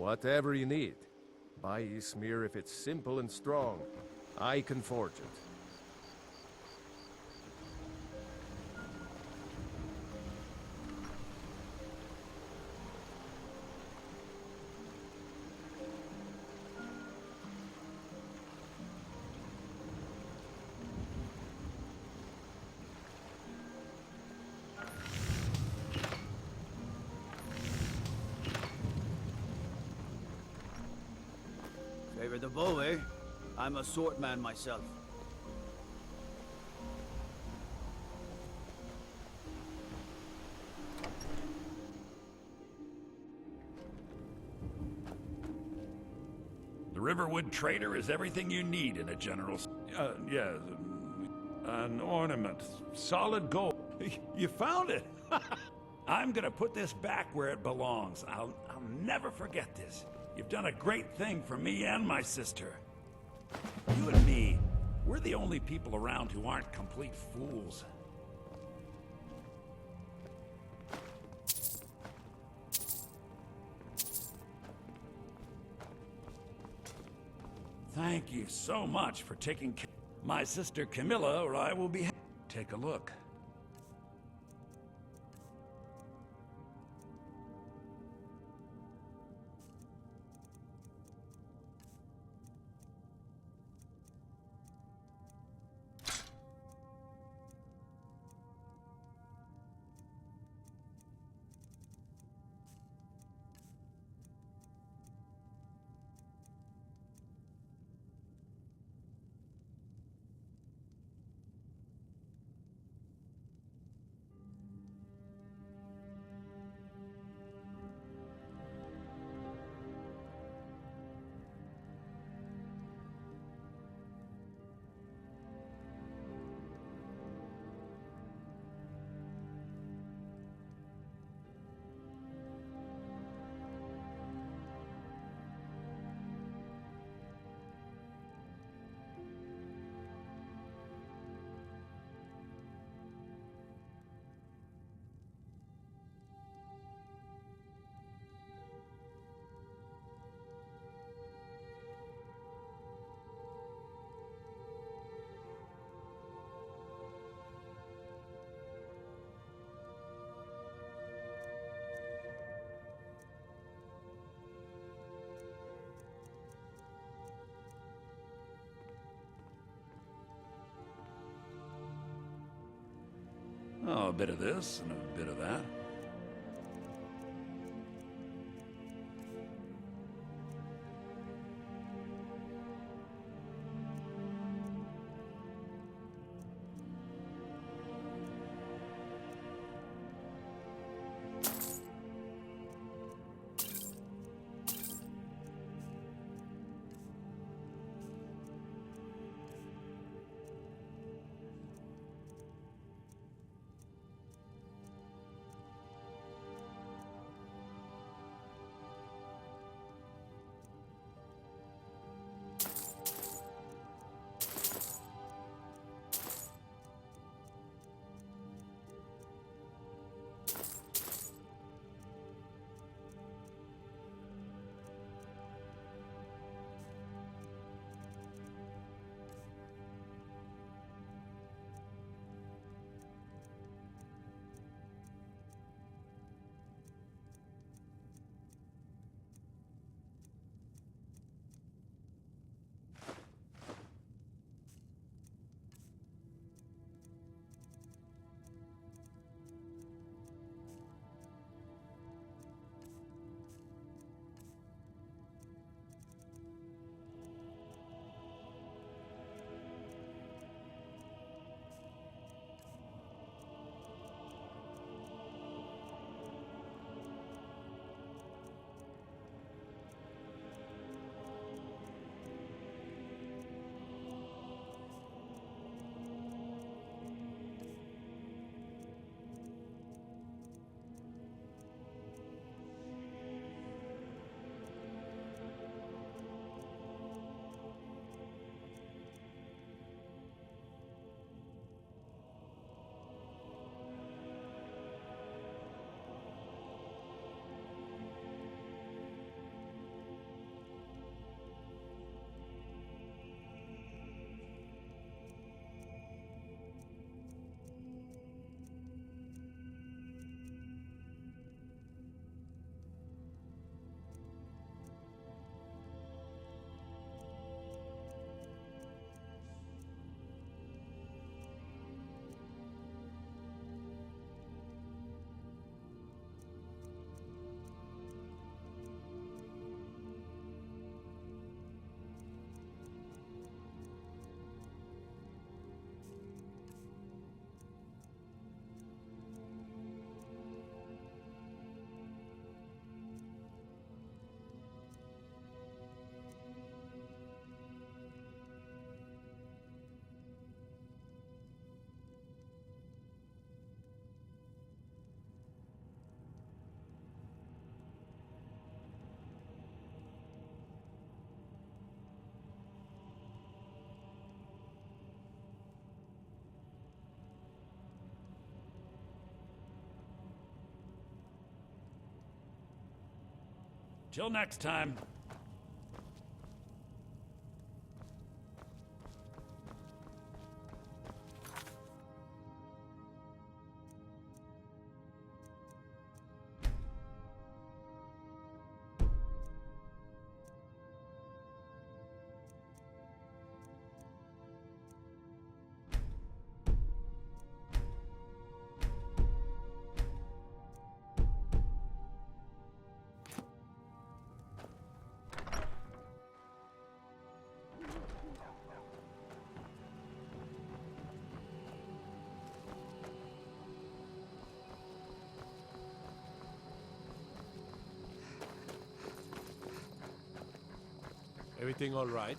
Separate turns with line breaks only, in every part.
Whatever you need. Buy Ysmir if it's simple and strong. I can forge it.
Favor the bow, eh? I'm a swordman myself.
The Riverwood Trader is everything you need in a general... yeah, an ornament. Solid gold. You found it! I'm gonna put this back where it belongs. I'll never forget this. You've done a great thing for me and my sister. You and me, we're the only people around who aren't complete fools. Thank you so much for taking care of my sister Camilla, or I will be... Take a look. Oh, a bit of this and a bit of that. Till next time.
Everything all right?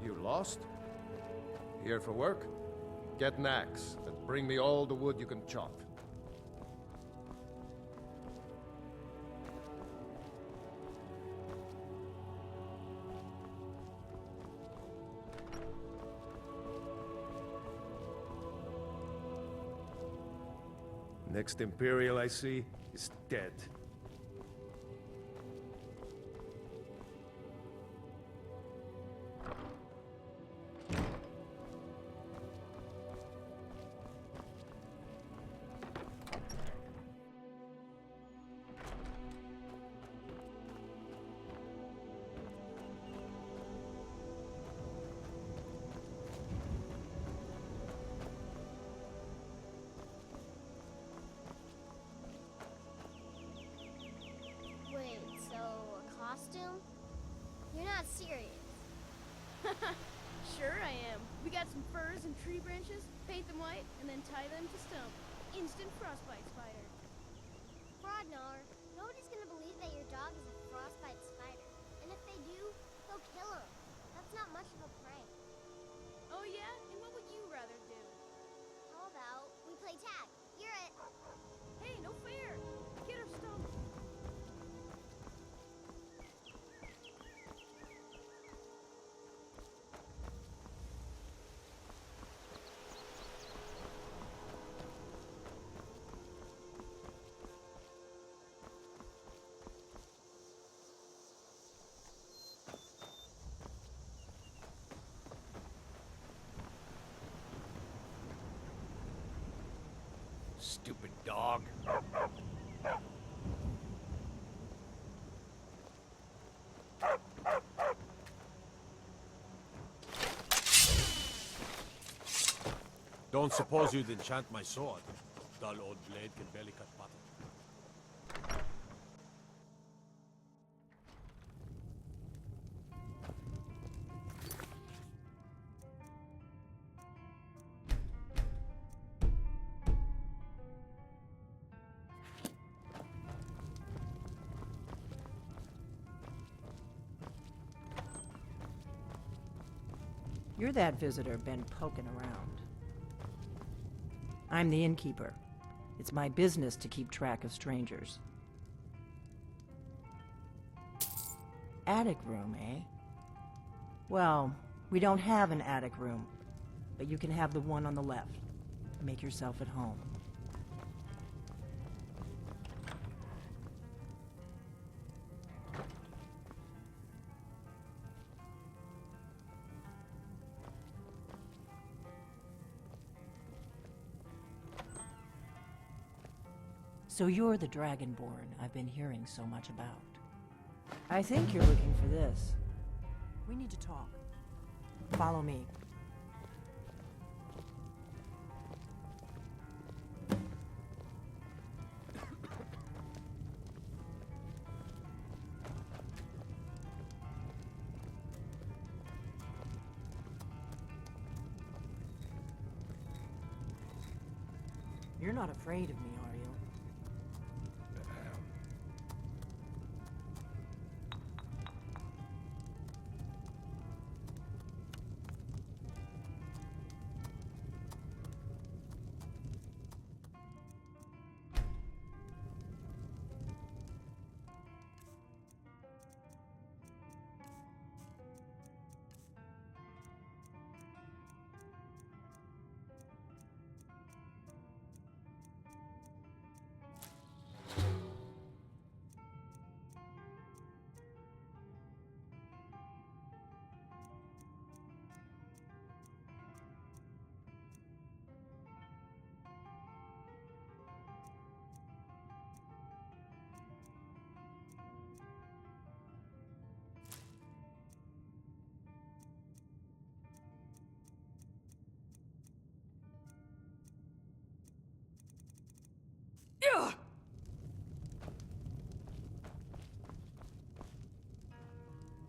You lost? Here for work? Get an axe and bring me all the wood you can chop. Next Imperial I see is dead.
Wait, so a costume? You're not serious.
Sure I am. We got some furs and tree branches, paint them white, and then tie them to stump. Instant frostbite spider.
Frodnar, nobody's gonna believe that your dog is a frostbite spider. And if they do, they'll kill him. That's not much of a prank.
Oh yeah? And what would you rather do?
How about we play tag? You're it.
Hey, no fair! Get her stumped.
Stupid dog.
Don't suppose you'd enchant my sword. Dull old blade can barely cut butter.
You're that visitor been poking around. I'm the innkeeper. It's my business to keep track of strangers. Attic room, eh? Well, we don't have an attic room, but you can have the one on the left. Make yourself at home. So you're the Dragonborn I've been hearing so much about. I think you're looking for this. We need to talk. Follow me. You're not afraid of me, are you?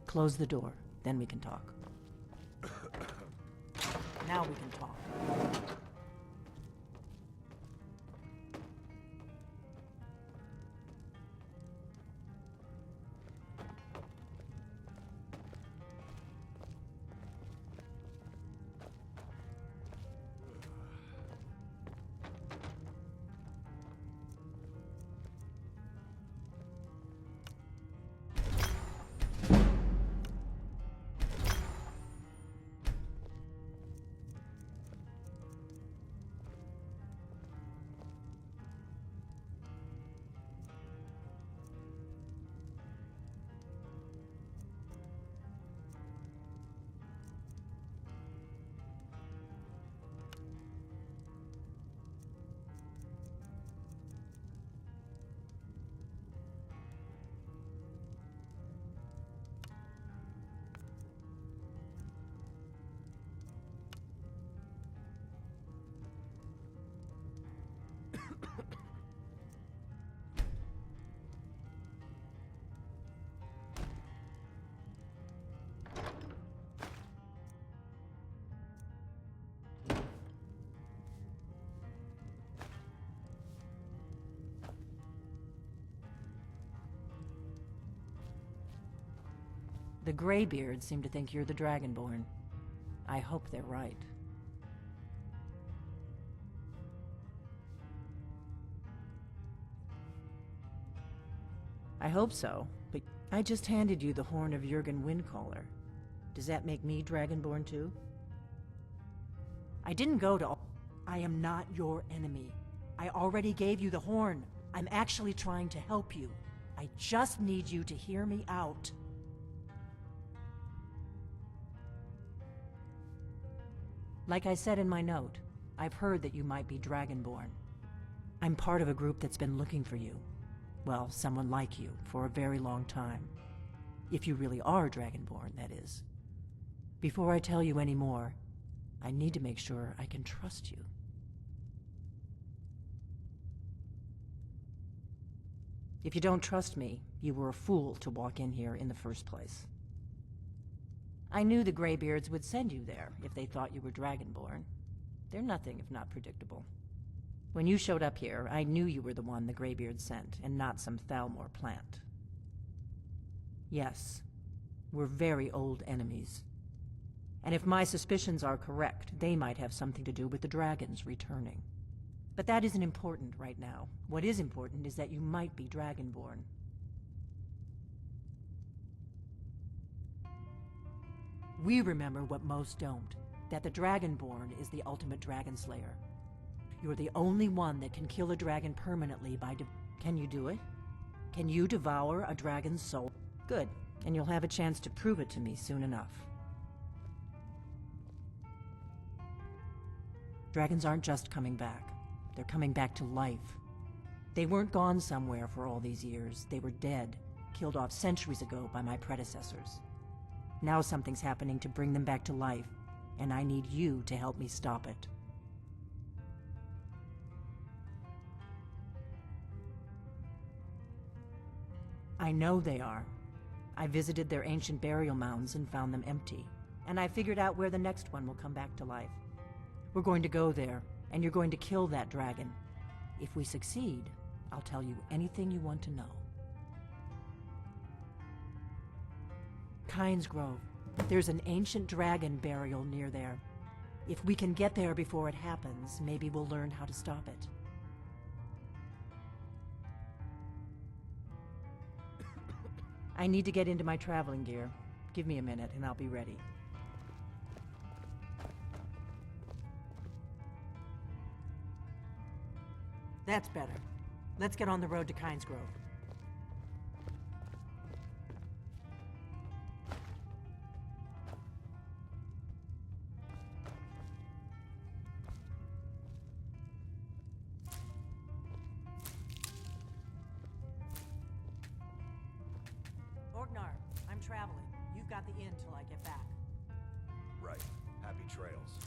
Close the door, then we can talk. Now we can talk. The Greybeards seem to think you're the Dragonborn. I hope they're right. I hope so, but I just handed you the horn of Jurgen Windcaller. Does that make me Dragonborn too? I didn't go to I am not your enemy. I already gave you the horn. I'm actually trying to help you. I just need you to hear me out. Like I said in my note, I've heard that you might be Dragonborn. I'm part of a group that's been looking for you. Well, someone like you, for a very long time. If you really are Dragonborn, that is. Before I tell you any more, I need to make sure I can trust you. If you don't trust me, you were a fool to walk in here in the first place. I knew the Greybeards would send you there if they thought you were Dragonborn. They're nothing if not predictable. When you showed up here, I knew you were the one the Greybeards sent, and not some Thalmor plant. Yes, we're very old enemies. And if my suspicions are correct, they might have something to do with the dragons returning. But that isn't important right now. What is important is that you might be Dragonborn. We remember what most don't, that the Dragonborn is the ultimate dragon slayer. You're the only one that can kill a dragon permanently by Can you do it? Can you devour a dragon's soul? Good, and you'll have a chance to prove it to me soon enough. Dragons aren't just coming back. They're coming back to life. They weren't gone somewhere for all these years. They were dead, killed off centuries ago by my predecessors. Now something's happening to bring them back to life, and I need you to help me stop it. I know they are. I visited their ancient burial mounds and found them empty, and I figured out where the next one will come back to life. We're going to go there, and you're going to kill that dragon. If we succeed, I'll tell you anything you want to know. Kynes Grove. There's an ancient dragon burial near there. If we can get there before it happens, maybe we'll learn how to stop it. I need to get into my traveling gear. Give me a minute and I'll be ready. That's better. Let's get on the road to Kynes Grove. Orgnar, I'm traveling. You've got the inn till I get back.
Right. Happy trails.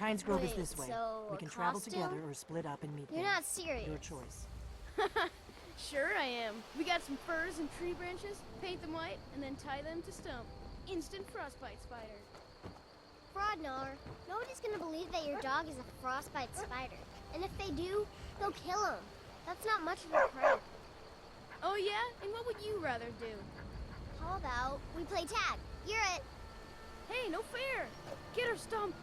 Pines Grove is
Wait,
this way.
so
We
a
can travel
costume?
together or split up and meet
You're
there.
not serious.
Your choice.
Sure I am. We got some furs and tree branches, paint them white, and then tie them to stump. Instant frostbite spider.
Frodnar, nobody's gonna believe that your dog is a frostbite spider. And if they do, they'll kill him. That's not much of a prank.
Oh yeah? And what would you rather do?
How about we play tag? You're it.
Hey, no fair! Get her, Stump!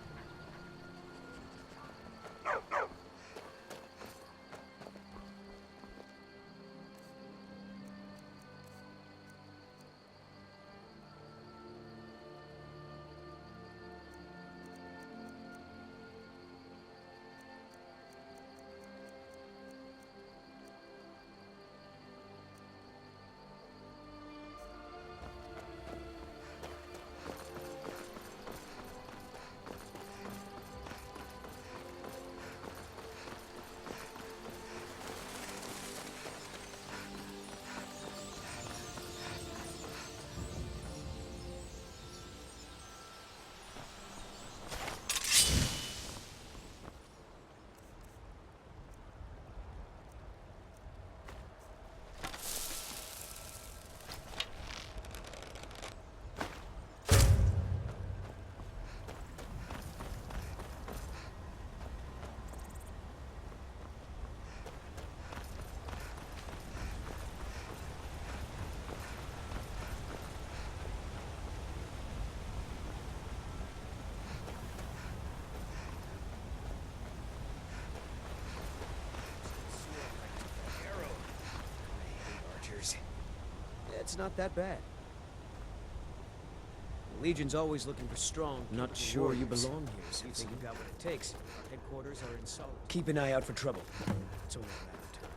Archers. It's not that bad. The Legion's always looking for strong.
Not sure you belong here,
You think
citizen.
you've got what it takes? Our headquarters are in Solid.
Keep an eye out for trouble.
It's only a matter of time.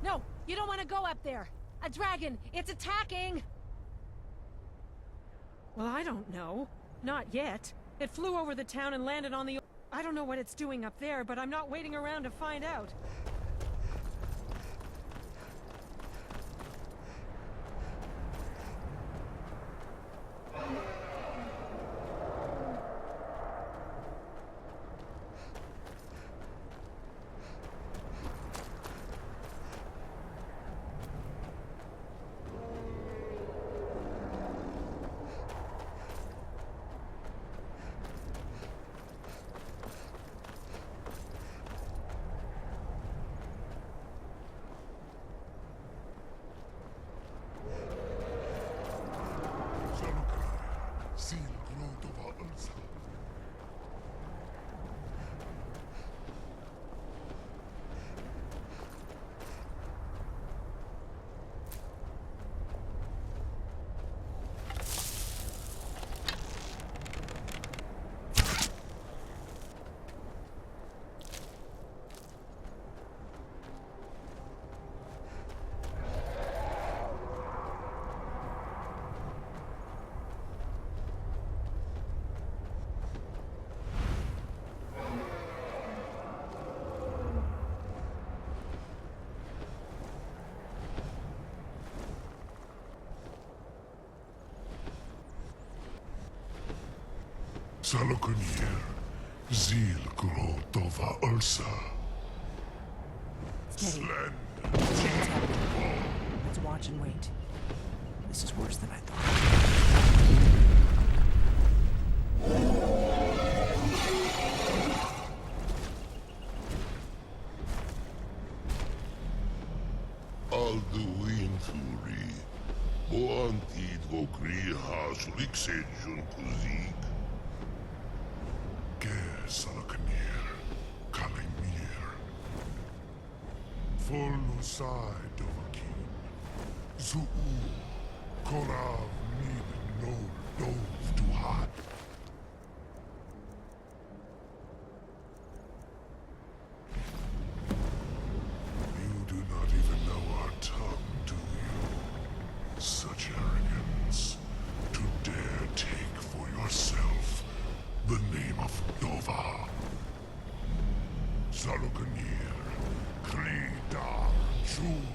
No, you don't want to go up there. A dragon, it's attacking!
Well, I don't know. Not yet. It flew over the town and landed on the... I don't know what it's doing up there, but I'm not waiting around to find out.
Salokunir, Zil Grotova Ursa.
Steady.
Slend.
Something's happening. Let's watch and wait. This is worse than I thought.
Alduin Thuri. Boantid Vokri Hasuliksejun Kuzik. Ger Salokunir. Kalimir. Folusai Dovakin. Zuu. Korav Nid No Dov Duhat. You do not even know our tongue, do you? Such arrogance. To dare take for yourself the name of Dova. Salokunir. Klidar Jur.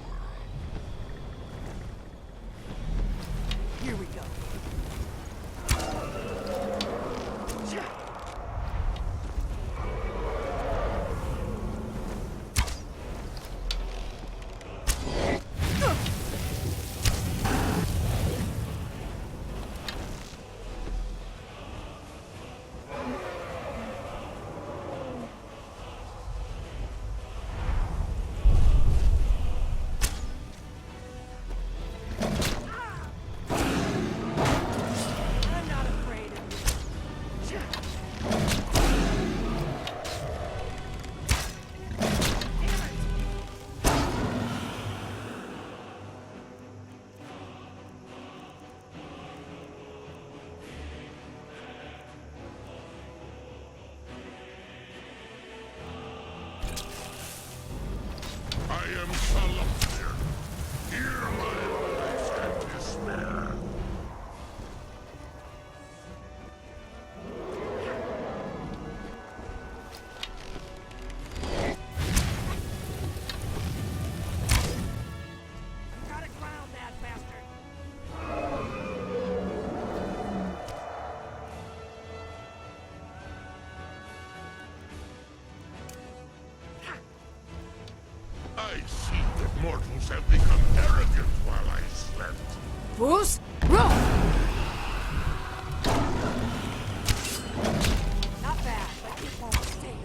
Here we go. I'm not afraid of you.
I am Salakir. Hear my voice and despair.
Gotta ground that bastard.
I see that mortals have become arrogant while I slept.
Bruce, roll! Not bad, but it won't stay.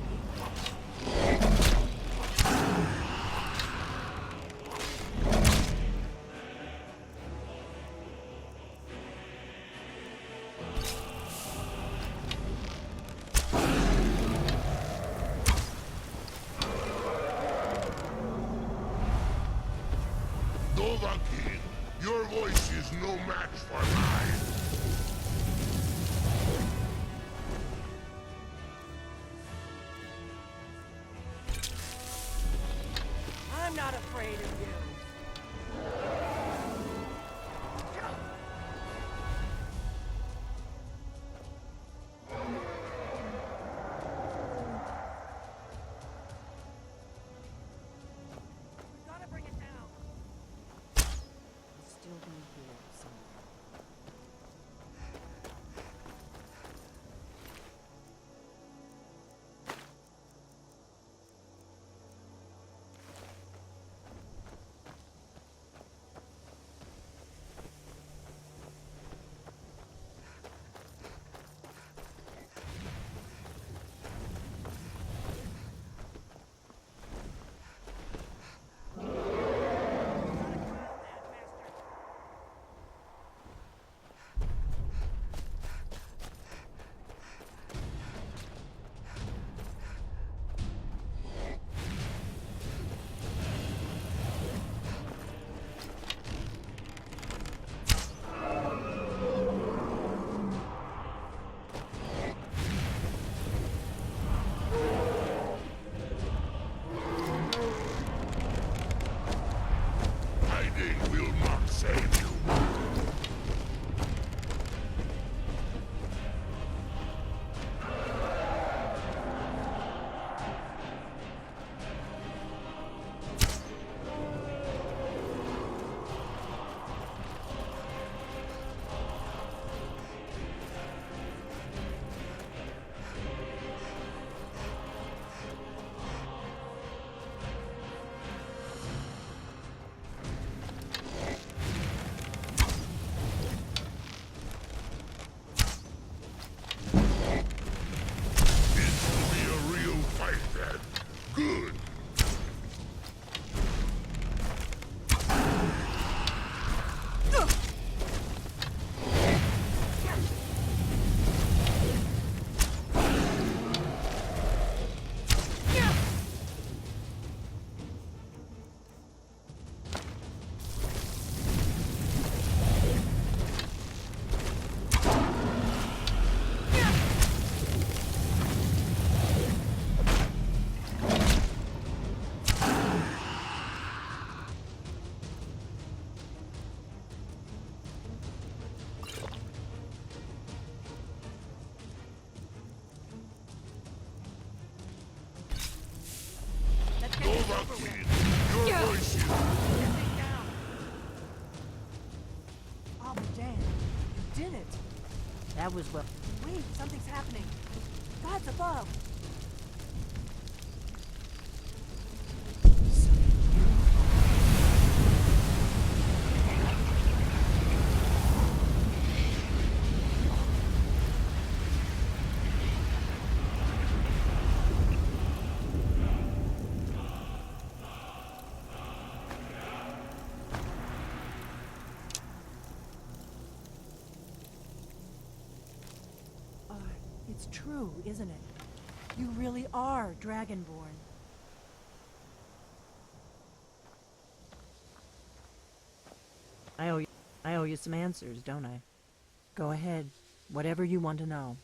Dovahkiin, your voice is no match for mine.
I'm not afraid of you. We gotta bring it down. He'll still be here somewhere. was well. Wait, something's happening. God's above. It's true, isn't it? You really are Dragonborn. I owe you some answers, don't I? Go ahead. Whatever you want to know.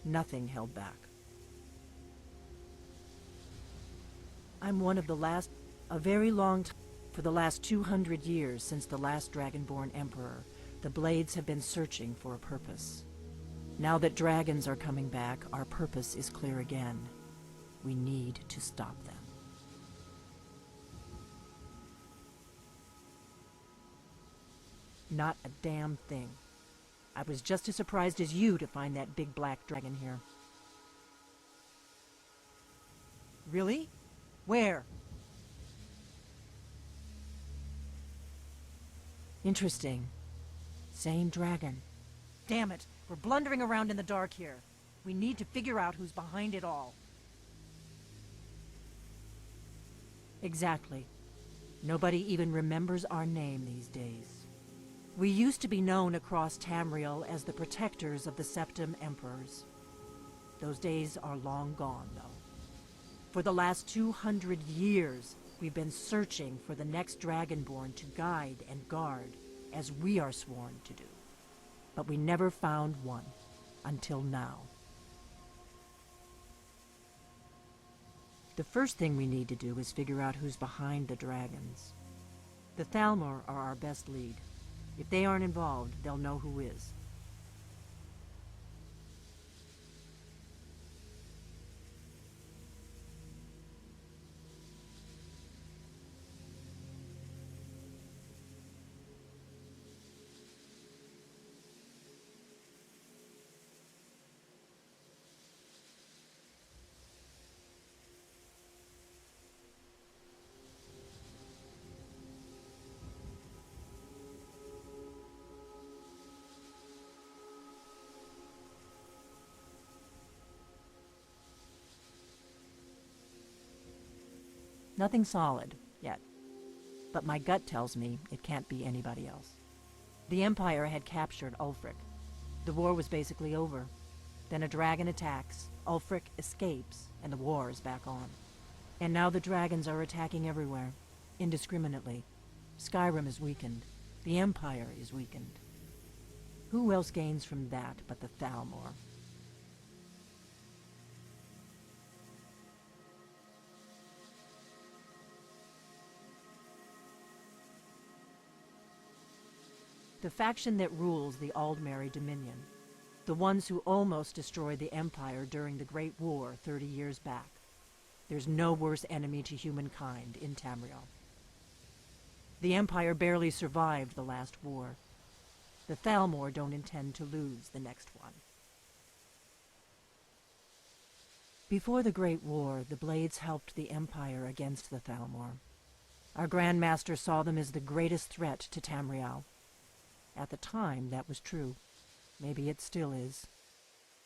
Nothing held back. I'm one of the last... A very long time... For the last 200 years since the last Dragonborn Emperor, the Blades have been searching for a purpose. Now that dragons are coming back, our purpose is clear again. We need to stop them. Not a damn thing. I was just as surprised as you to find that big black dragon here. Really? Where? Interesting. Same dragon. Damn it, we're blundering around in the dark here. We need to figure out who's behind it all. Exactly. Nobody even remembers our name these days. We used to be known across Tamriel as the protectors of the Septim Emperors. Those days are long gone, though. For the last 200 years, we've been searching for the next Dragonborn to guide and guard, as we are sworn to do. But we never found one, until now. The first thing we need to do is figure out who's behind the dragons. The Thalmor are our best lead. If they aren't involved, they'll know who is. Nothing solid, yet. But my gut tells me it can't be anybody else. The Empire had captured Ulfric. The war was basically over. Then a dragon attacks, Ulfric escapes, and the war is back on. And now the dragons are attacking everywhere, indiscriminately. Skyrim is weakened. The Empire is weakened. Who else gains from that but the Thalmor? The faction that rules the Aldmeri Dominion. The ones who almost destroyed the Empire during the Great War 30 years back. There's no worse enemy to humankind in Tamriel. The Empire barely survived the last war. The Thalmor don't intend to lose the next one. Before the Great War, the Blades helped the Empire against the Thalmor. Our Grand Master saw them as the greatest threat to Tamriel. At the time, that was true. Maybe it still is.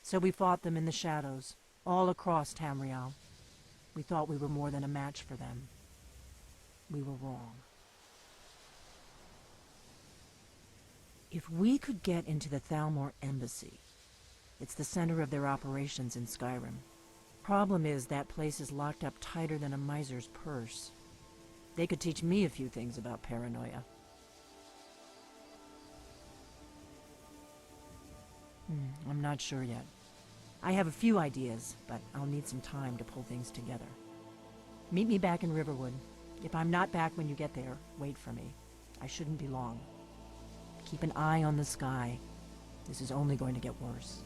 So we fought them in the shadows, all across Tamriel. We thought we were more than a match for them. We were wrong. If we could get into the Thalmor embassy, it's the center of their operations in Skyrim. Problem is, that place is locked up tighter than a miser's purse. They could teach me a few things about paranoia. I'm not sure yet. I have a few ideas, but I'll need some time to pull things together. Meet me back in Riverwood. If I'm not back when you get there, wait for me. I shouldn't be long. Keep an eye on the sky. This is only going to get worse.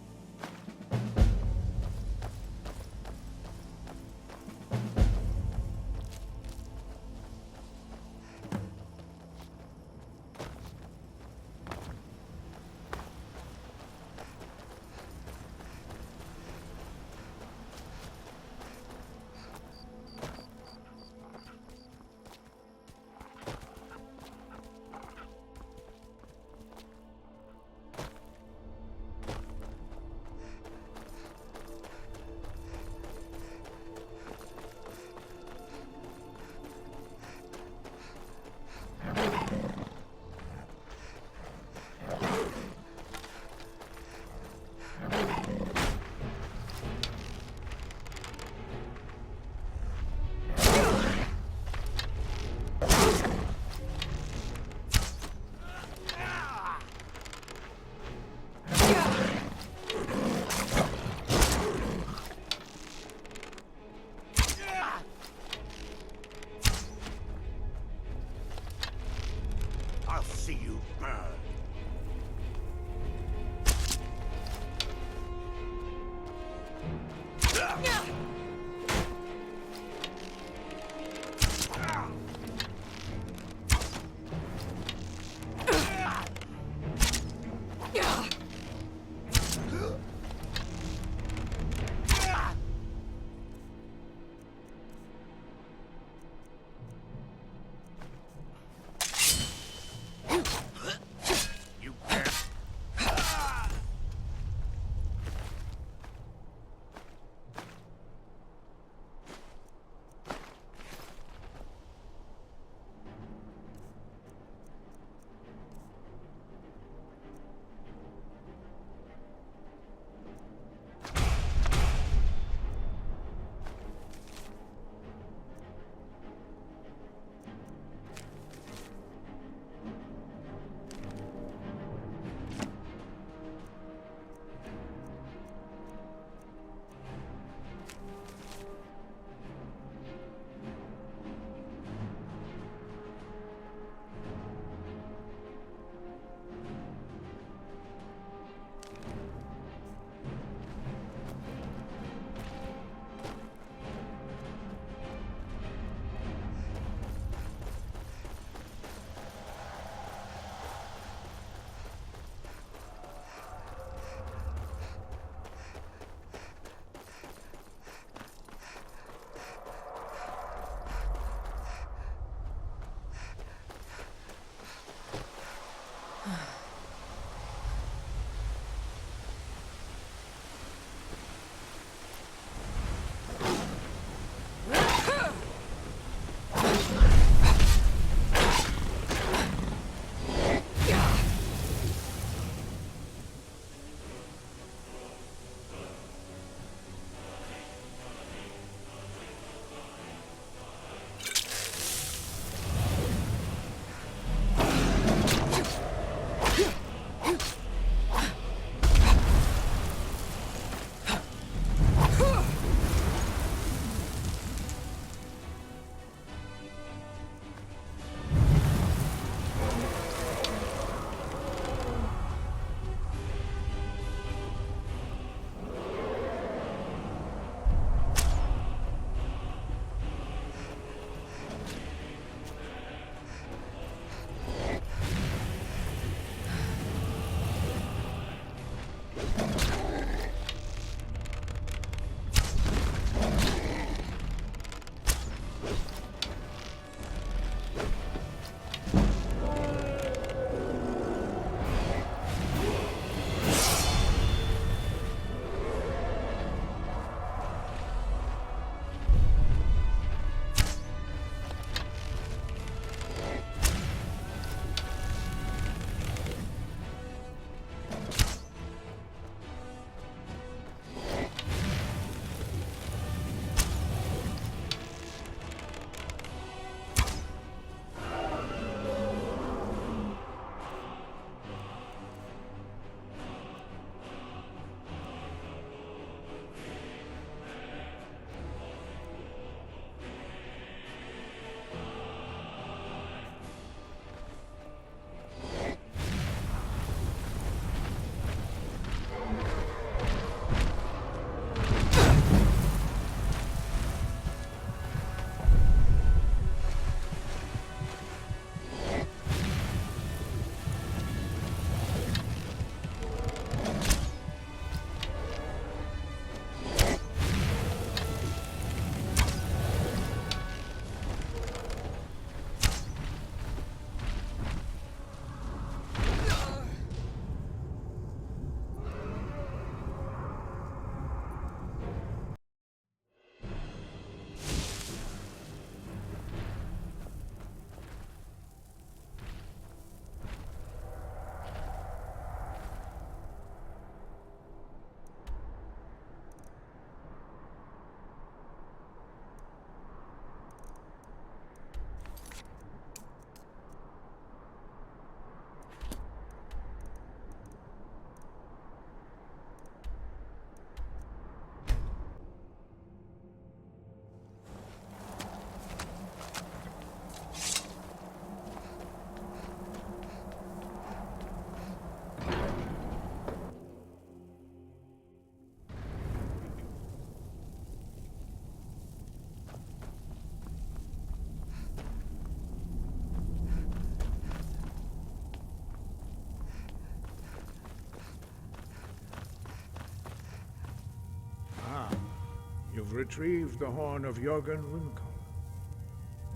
You've retrieved the horn of Jörgen Wimkon.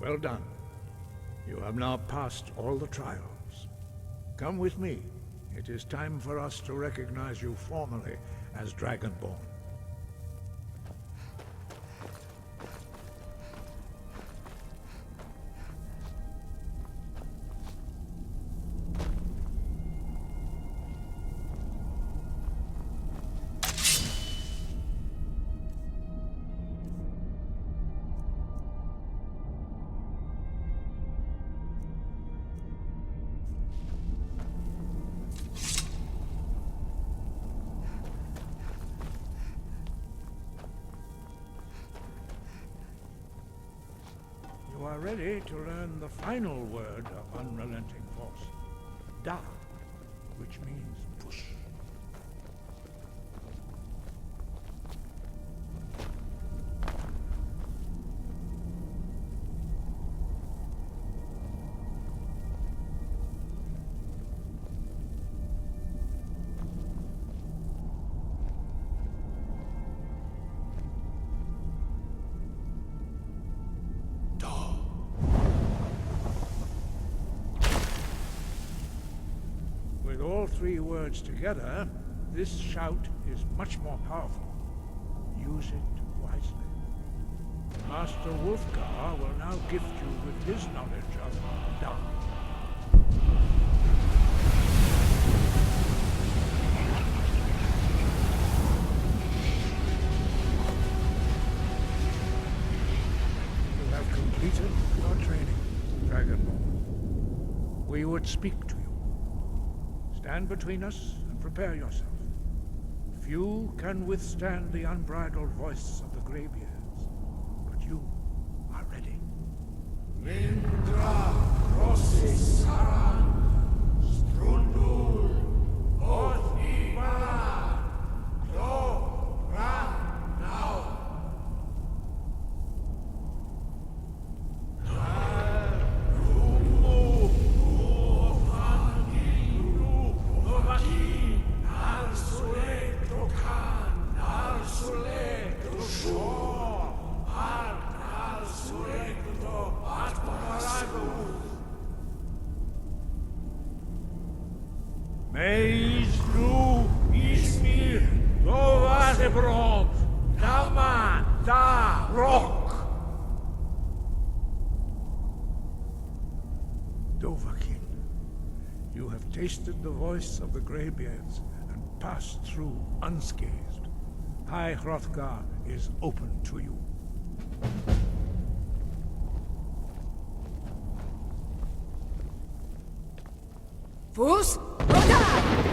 Well done. You have now passed all the trials. Come with me. It is time for us to recognize you formally as Dragonborn. You are ready to learn the final word of unrelenting force. Da, which means push. With all three words together, this shout is much more powerful. Use it wisely. Master Wolfgar will now gift you with his knowledge of Da. You have completed your training, Dragonborn. We would speak to you. Stand between us and prepare yourself. Few can withstand the unbridled voice of the Greybeards, but you are ready.
Mindra Rossis Saran Strundul Oth Ibar Do Ran Now
Meis nu Ismir Dovazebron Dama Da Rock Dovahkiin, you have tasted the voice of the Greybeards and passed through unscathed. High Hrothgar is open to you.
Fus Roda!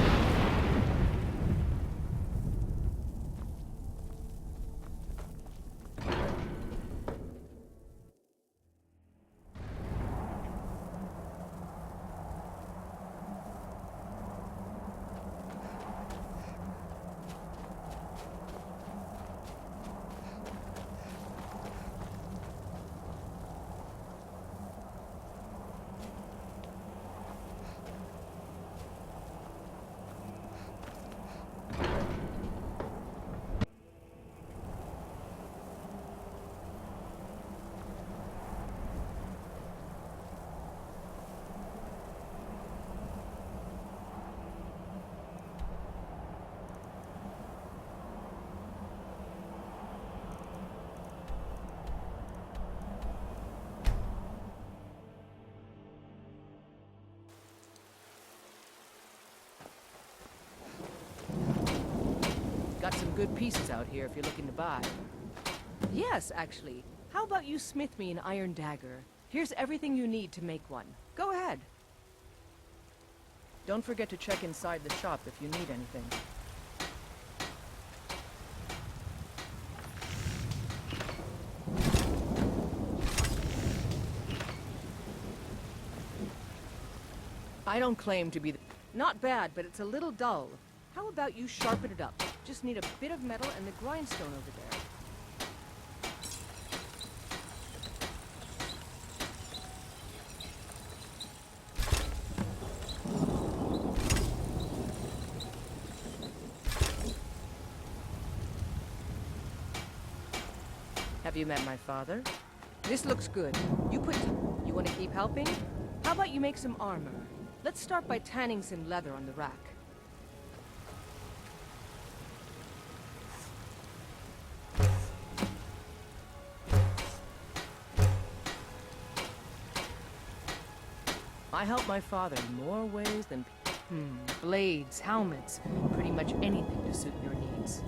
Got some good pieces out here if you're looking to buy. Yes, actually. How about you smith me an iron dagger? Here's everything you need to make one. Go ahead. Don't forget to check inside the shop if you need anything. I don't claim to be Not bad, but it's a little dull. How about you sharpen it up? Just need a bit of metal and the grindstone over there. Have you met my father? This looks good. You want to keep helping? How about you make some armor? Let's start by tanning some leather on the rack. I help my father in more ways than... blades, helmets, pretty much anything to suit your needs.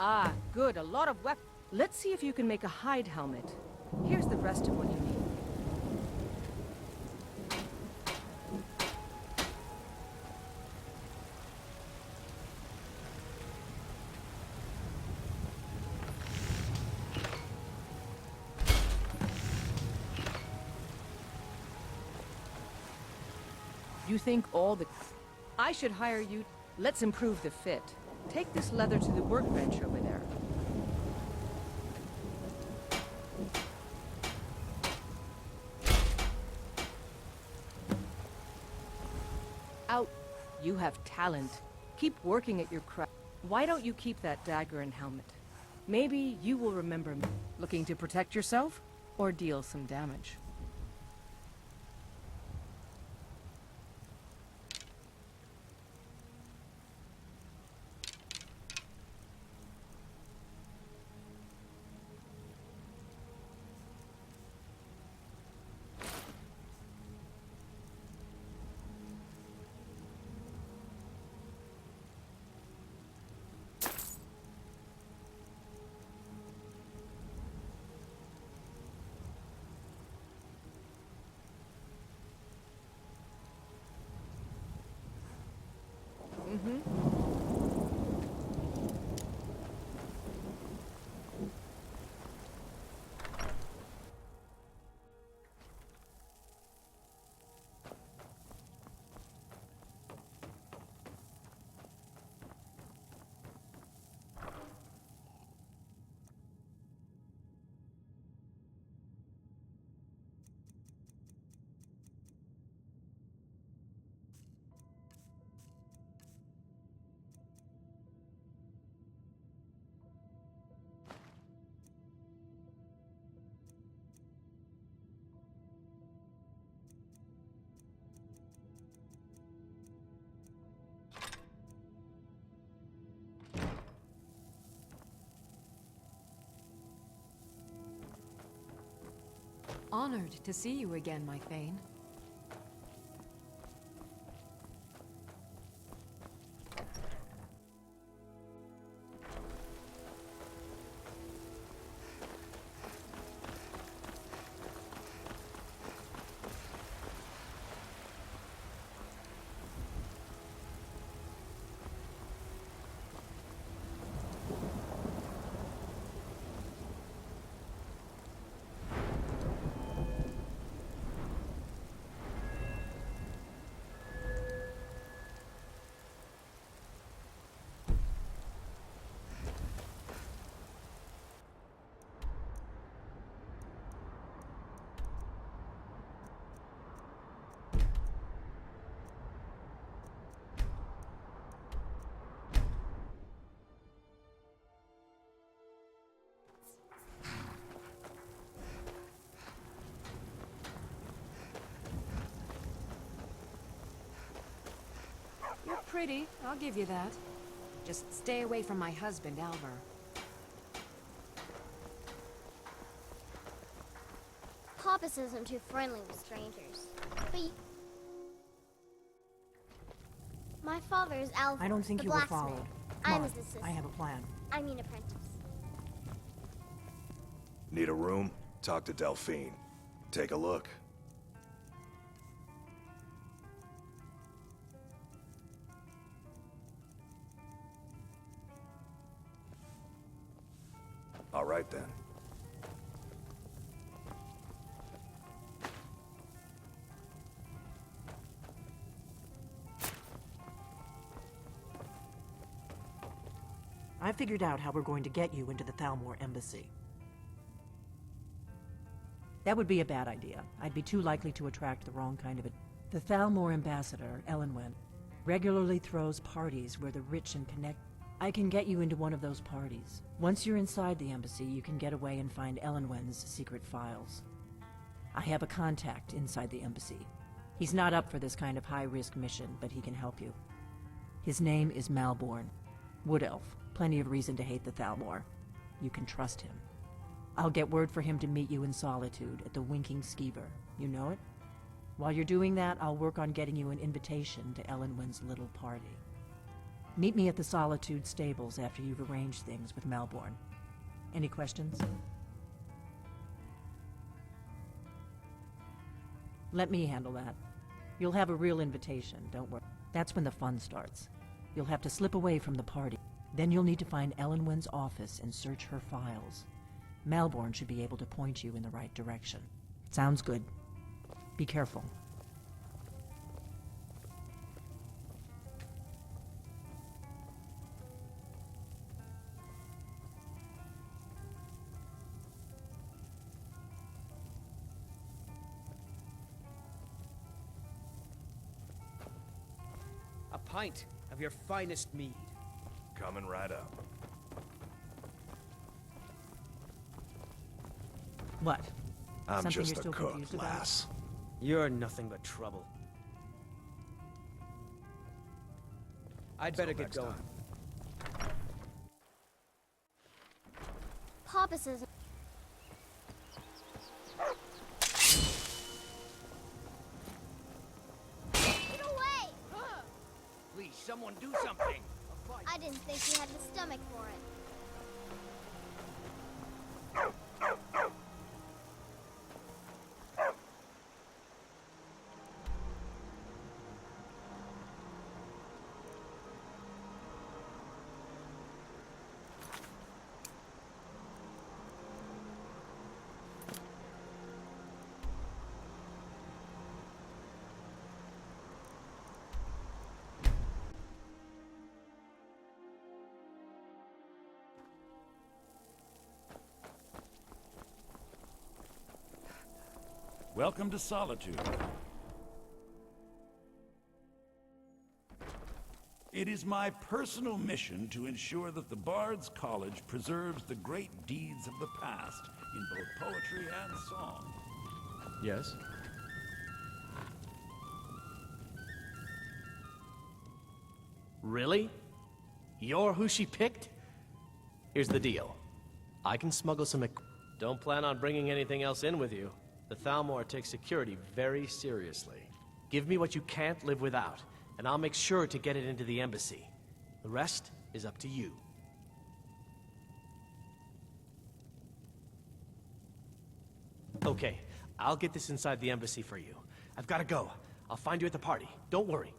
Ah, good. A lot of weapons. Let's see if you can make a hide helmet. Here's the rest of what you need. You think all the... I should hire you. Let's improve the fit. Take this leather to the workbench over there. Out. You have talent. Keep working at your craft. Why don't you keep that dagger and helmet? Maybe you will remember me. Looking to protect yourself or deal some damage.
Honored to see you again, my Thane. pretty, I'll give you that. Just stay away from my husband, Alvar.
Papa says I'm too friendly with strangers. But my father is Alvar,
I don't think
the
you were
blacksmith.
followed.
I'm
Come
his
on,
assistant.
I have a plan.
I mean apprentice.
Need a room? Talk to Delphine. Take a look. All right then.
I figured out how we're going to get you into the Thalmor embassy. That would be a bad idea. I'd be too likely to attract the wrong kind of it. The Thalmor ambassador, Elenwen, regularly throws parties where the rich and connect. I can get you into one of those parties. Once you're inside the embassy, you can get away and find Elenwen's secret files. I have a contact inside the embassy. He's not up for this kind of high-risk mission, but he can help you. His name is Malborn. Wood Elf. Plenty of reason to hate the Thalmor. You can trust him. I'll get word for him to meet you in Solitude at the Winking Skeever. You know it? While you're doing that, I'll work on getting you an invitation to Elenwen's little party. Meet me at the Solitude stables after you've arranged things with Malborn. Any questions? Let me handle that. You'll have a real invitation, don't worry. That's when the fun starts. You'll have to slip away from the party. Then you'll need to find Elenwen's office and search her files. Malborn should be able to point you in the right direction. Sounds good. Be careful.
A pint of your finest mead.
Coming right up.
What?
I'm
Something
just
you're
a
still
cook,
confused about?
lass.
You're nothing but trouble. I'd better get going.
Papa says... Get away!
Please, someone do something.
I didn't think you had the stomach for it.
Welcome to Solitude. It is my personal mission to ensure that the Bard's College preserves the great deeds of the past in both poetry and song.
Yes? Really? You're who she picked? Here's the deal. I can smuggle some Don't plan on bringing anything else in with you. The Thalmor takes security very seriously. Give me what you can't live without, and I'll make sure to get it into the embassy. The rest is up to you. Okay, I'll get this inside the embassy for you. I've got to go. I'll find you at the party. Don't worry.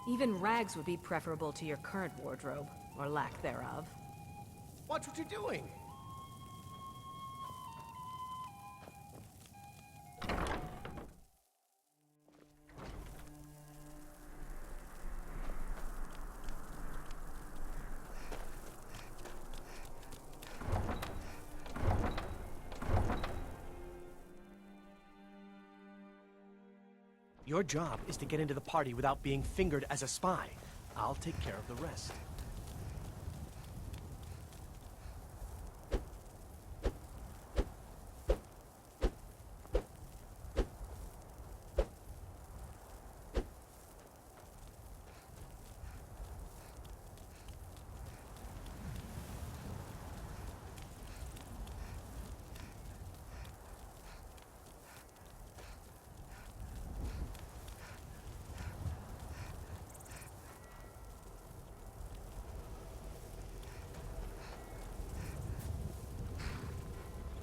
Even rags would be preferable to your current wardrobe, or lack thereof.
Watch what you're doing! Your job is to get into the party without being fingered as a spy. I'll take care of the rest.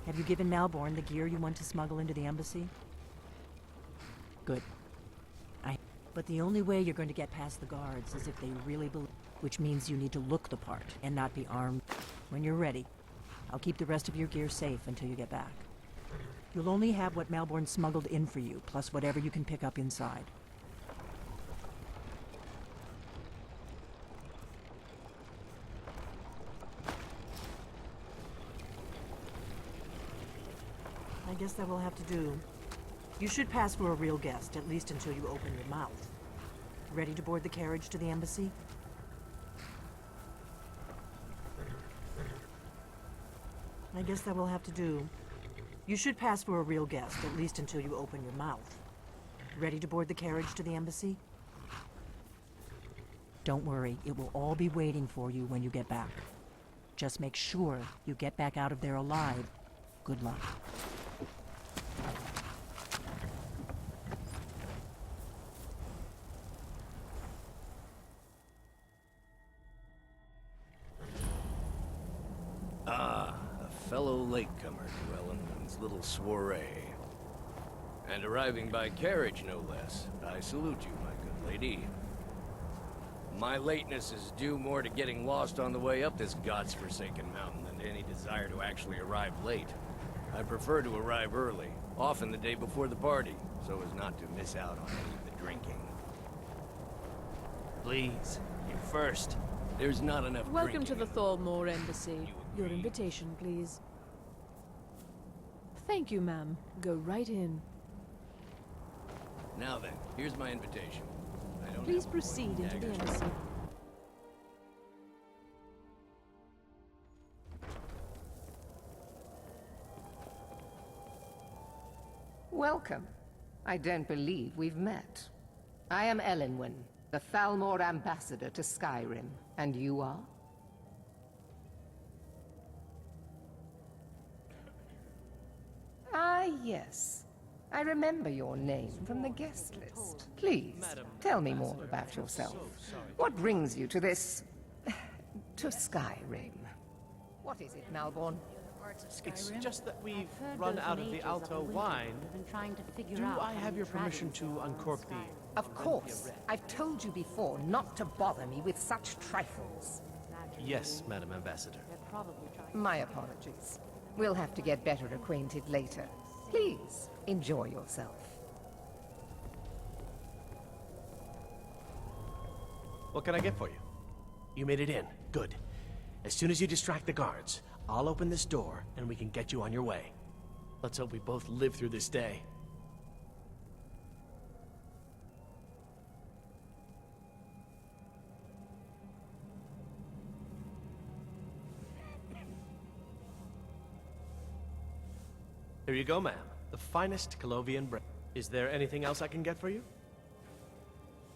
Have you given Malborn the gear you want to smuggle into the embassy? Good. But the only way you're going to get past the guards is if they really believe, which means you need to look the part and not be armed. When you're ready, I'll keep the rest of your gear safe until you get back. You'll only have what Malborn smuggled in for you, plus whatever you can pick up inside. I guess that will have to do. You should pass for a real guest, at least until you open your mouth. Ready to board the carriage to the embassy? I guess that will have to do. You should pass for a real guest, at least until you open your mouth. Ready to board the carriage to the embassy? Don't worry, it will all be waiting for you when you get back. Just make sure you get back out of there alive. Good luck.
Fellow latecomer to Ellen's little soiree. And arriving by carriage, no less. I salute you, my good lady. My lateness is due more to getting lost on the way up this god's-forsaken mountain than to any desire to actually arrive late. I prefer to arrive early, often the day before the party, so as not to miss out on any of the drinking. Please, you first. There's not enough
Welcome to
drinking.
the Thalmor Embassy. Your invitation, please. Thank you, ma'am. Go right in.
Now then, here's my invitation. I don't
Please
have
proceed into the
daggers.
embassy.
Welcome. I don't believe we've met. I am Elenwen, the Thalmor ambassador to Skyrim. And you are? Ah, yes. I remember your name from the guest list. Please, tell me more about yourself. What brings you to this... to Skyrim? What is it, Malborn?
It's just that we've run out of the Alto wine. Do I have your permission to uncork the...
Of course. I've told you before not to bother me with such trifles.
Yes, Madam Ambassador.
My apologies. We'll have to get better acquainted later. Please, enjoy yourself.
What can I get for you? You made it in. Good. As soon as you distract the guards, I'll open this door and we can get you on your way. Let's hope we both live through this day. Here you go, ma'am. The finest Colovian bread. Is there anything else I can get for you?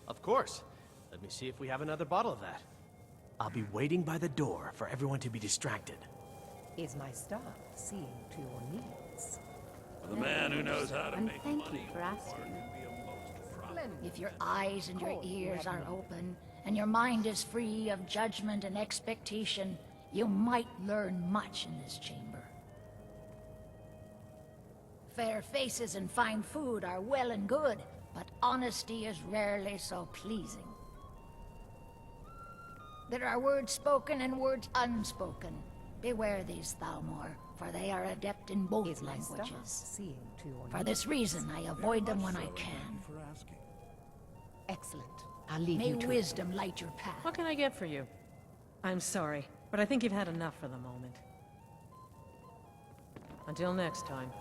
Of course. Let me see if we have another bottle of that. I'll be waiting by the door for everyone to be distracted.
Is my star seeing to your needs?
The man who knows how to
And
make
thank
money
you for asking.
If your eyes and your ears are open, and your mind is free of judgment and expectation, you might learn much in this chamber. Fair faces and fine food are well and good, but honesty is rarely so pleasing. There are words spoken and words unspoken. Beware these Thalmor, for they are adept in both languages. For this reason, I avoid them when I can.
Excellent. I'll leave
May
you to
wisdom light your path.
What can I get for you? I'm sorry, but I think you've had enough for the moment. Until next time.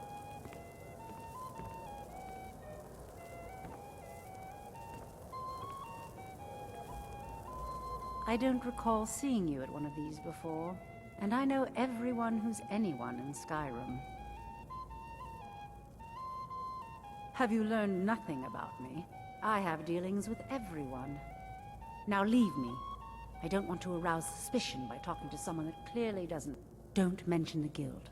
I don't recall seeing you at one of these before, and I know everyone who's anyone in Skyrim. Have you learned nothing about me? I have dealings with everyone. Now leave me. I don't want to arouse suspicion by talking to someone that clearly doesn't. Don't mention the guild.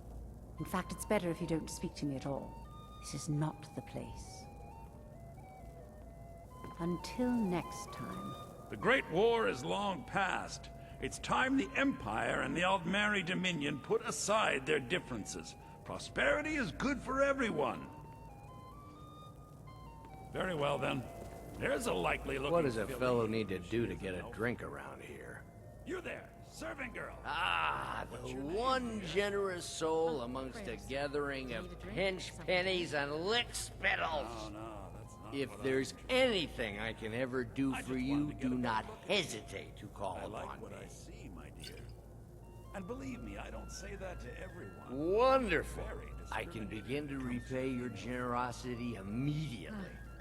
In fact, it's better if you don't speak to me at all. This is not the place. Until next time.
The Great War is long past. It's time the Empire and the Aldmeri Dominion put aside their differences. Prosperity is good for everyone. Very well, then. There's a likely looking...
What does a fellow need to do to get a drink around here?
You there, serving girl.
Ah, the one generous soul amongst a gathering of pinch pennies and lick spittles. If there's anything I can ever do for you, do not hesitate to call upon
what
me.
I see, my dear. And believe me, I don't say that to everyone.
Wonderful. I can begin to repay your generosity immediately.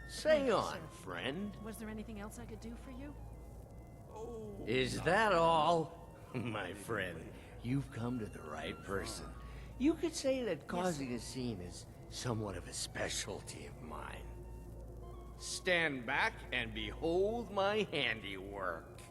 Say on, friend.
Was there anything else I could do for you?
Is that all? My friend, you've come to the right person. You could say that causing a scene is somewhat of a specialty of mine. Stand back and behold my handiwork.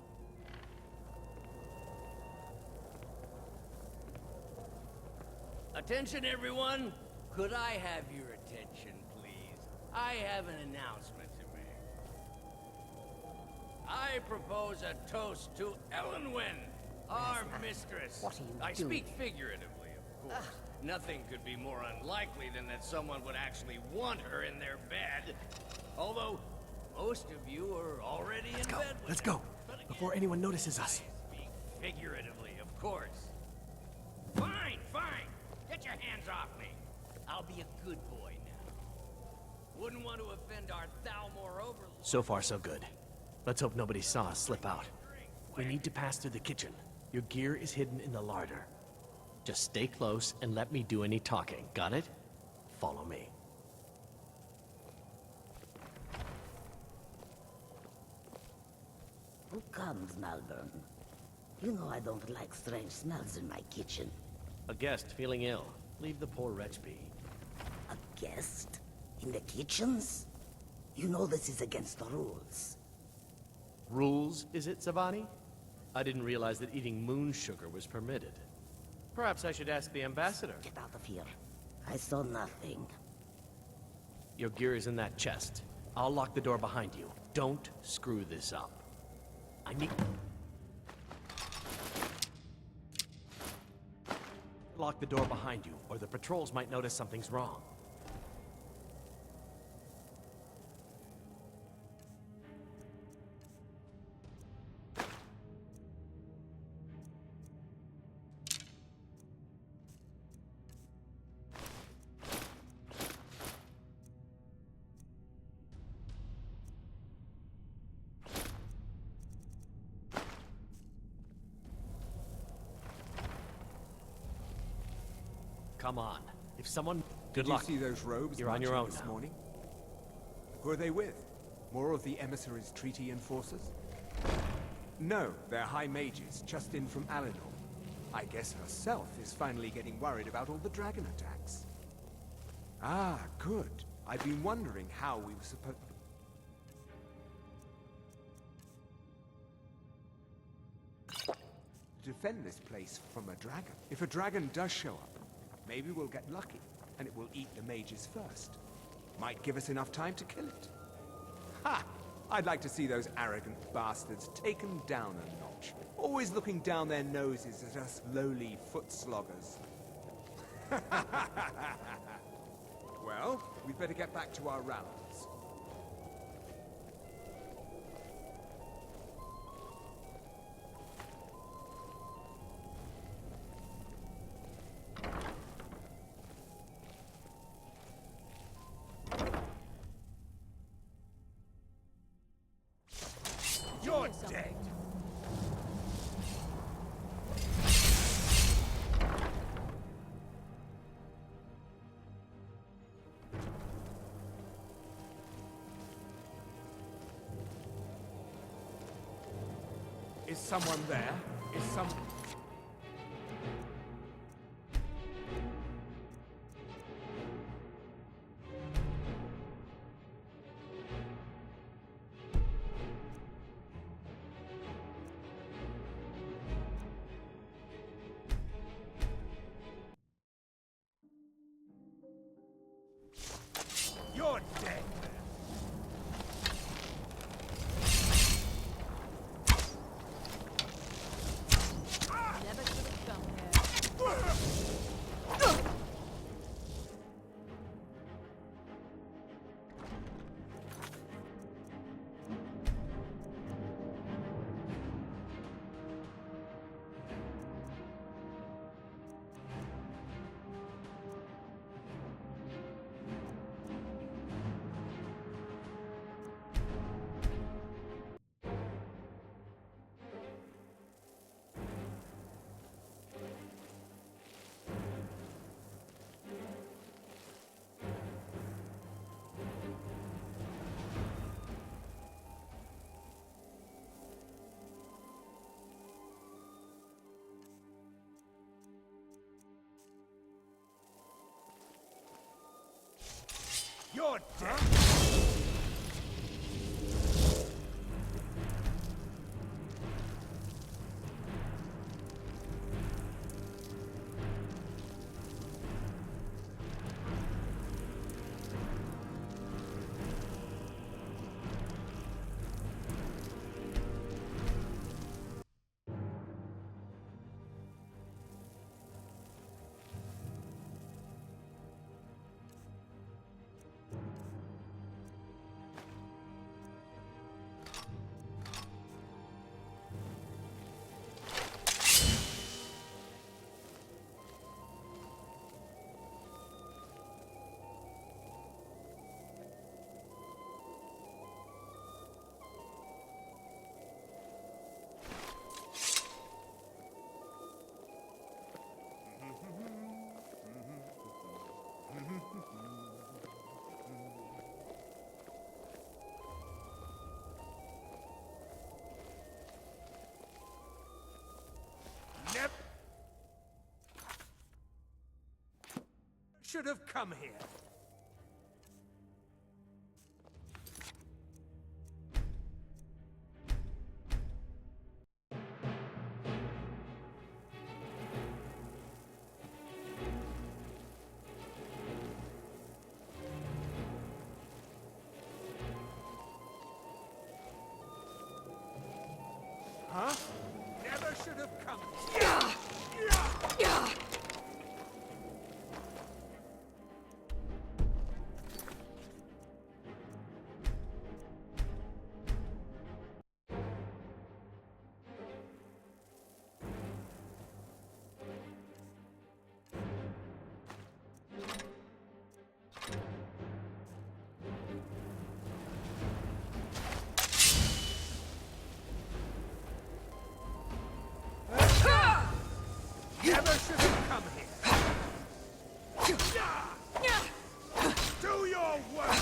Attention, everyone. Could I have your attention, please? I have an announcement to make. I propose a toast to Elenwen, our mistress.
What are you
I
doing?
speak figuratively, of course. Nothing could be more unlikely than that someone would actually want her in their bed. Although, most of you are already in bed with
Let's
her.
go, before anyone notices us.
I speak figuratively, of course. Fine, fine. Get your hands off me. I'll be a good boy now. Wouldn't want to offend our Thalmor overlord.
So far, so good. Let's hope nobody saw us slip out. We need to pass through the kitchen. Your gear is hidden in the larder. Just stay close and let me do any talking. Got it? Follow me.
Who comes, Malvern? You know I don't like strange smells in my kitchen.
A guest feeling ill. Leave the poor wretch be.
A guest? In the kitchens? You know this is against the rules.
Rules, is it, Zavani? I didn't realize that eating moon sugar was permitted. Perhaps I should ask the ambassador.
Get out of here. I saw nothing.
Your gear is in that chest. I'll lock the door behind you. Don't screw this up. I need... Lock the door behind you, or the patrols might notice something's wrong. Come on. If someone... Good luck.
Did you see those robes
You're on your
marching
own
this
now.
morning? Who are they with? More of the emissaries' treaty enforcers? No, they're high mages, just in from Alinor. I guess herself is finally getting worried about all the dragon attacks. Ah, good. I've been wondering how we were supposed... defend this place from a dragon. If a dragon does show up, maybe we'll get lucky, and it will eat the mages first. Might give us enough time to kill it. Ha! I'd like to see those arrogant bastards taken down a notch. Always looking down their noses at us lowly foot sloggers. Well, we'd better get back to our rounds. someone there? Is some... You're dead.
Never should have come here.
You're dead. Should have come here. Huh? Never should have come. Never should have come here. Do your work.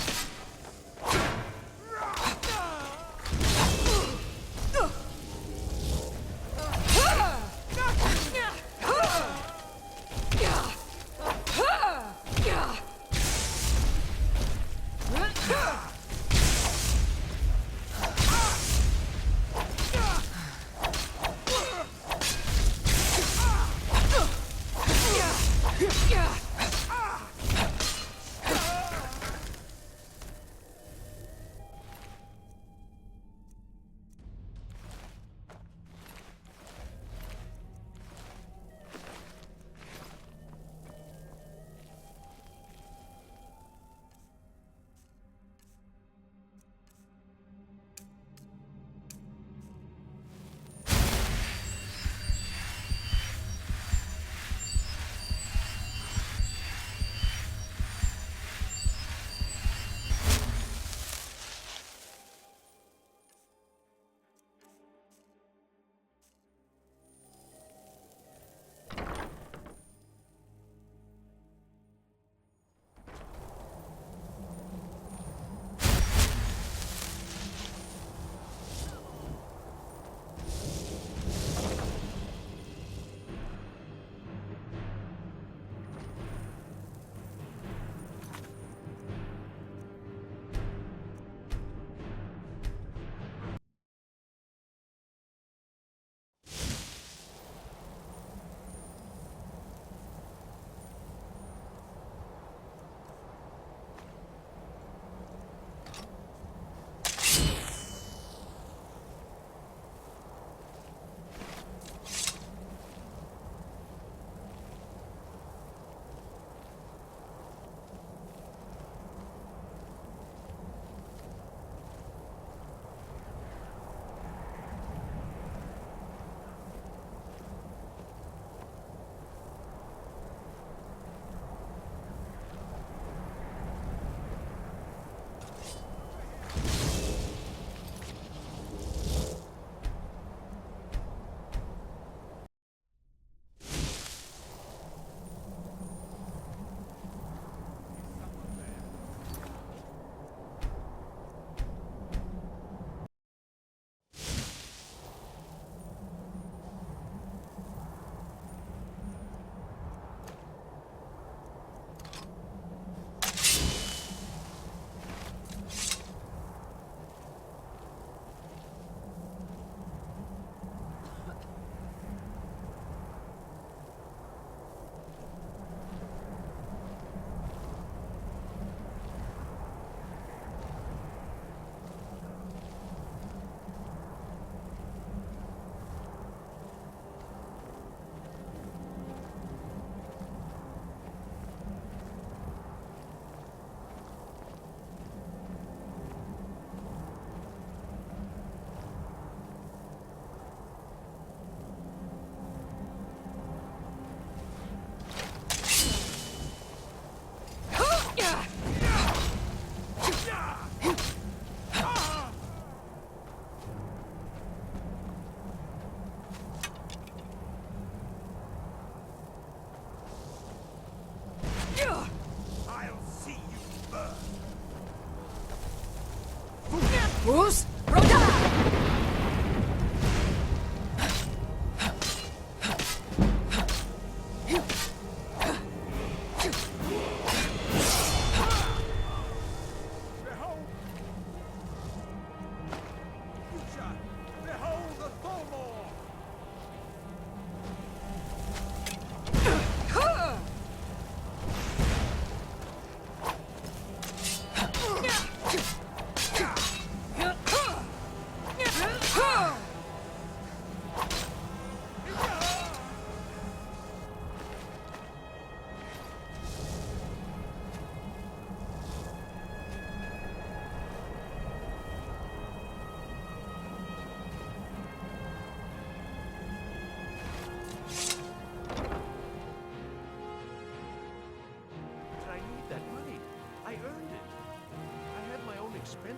Yeah!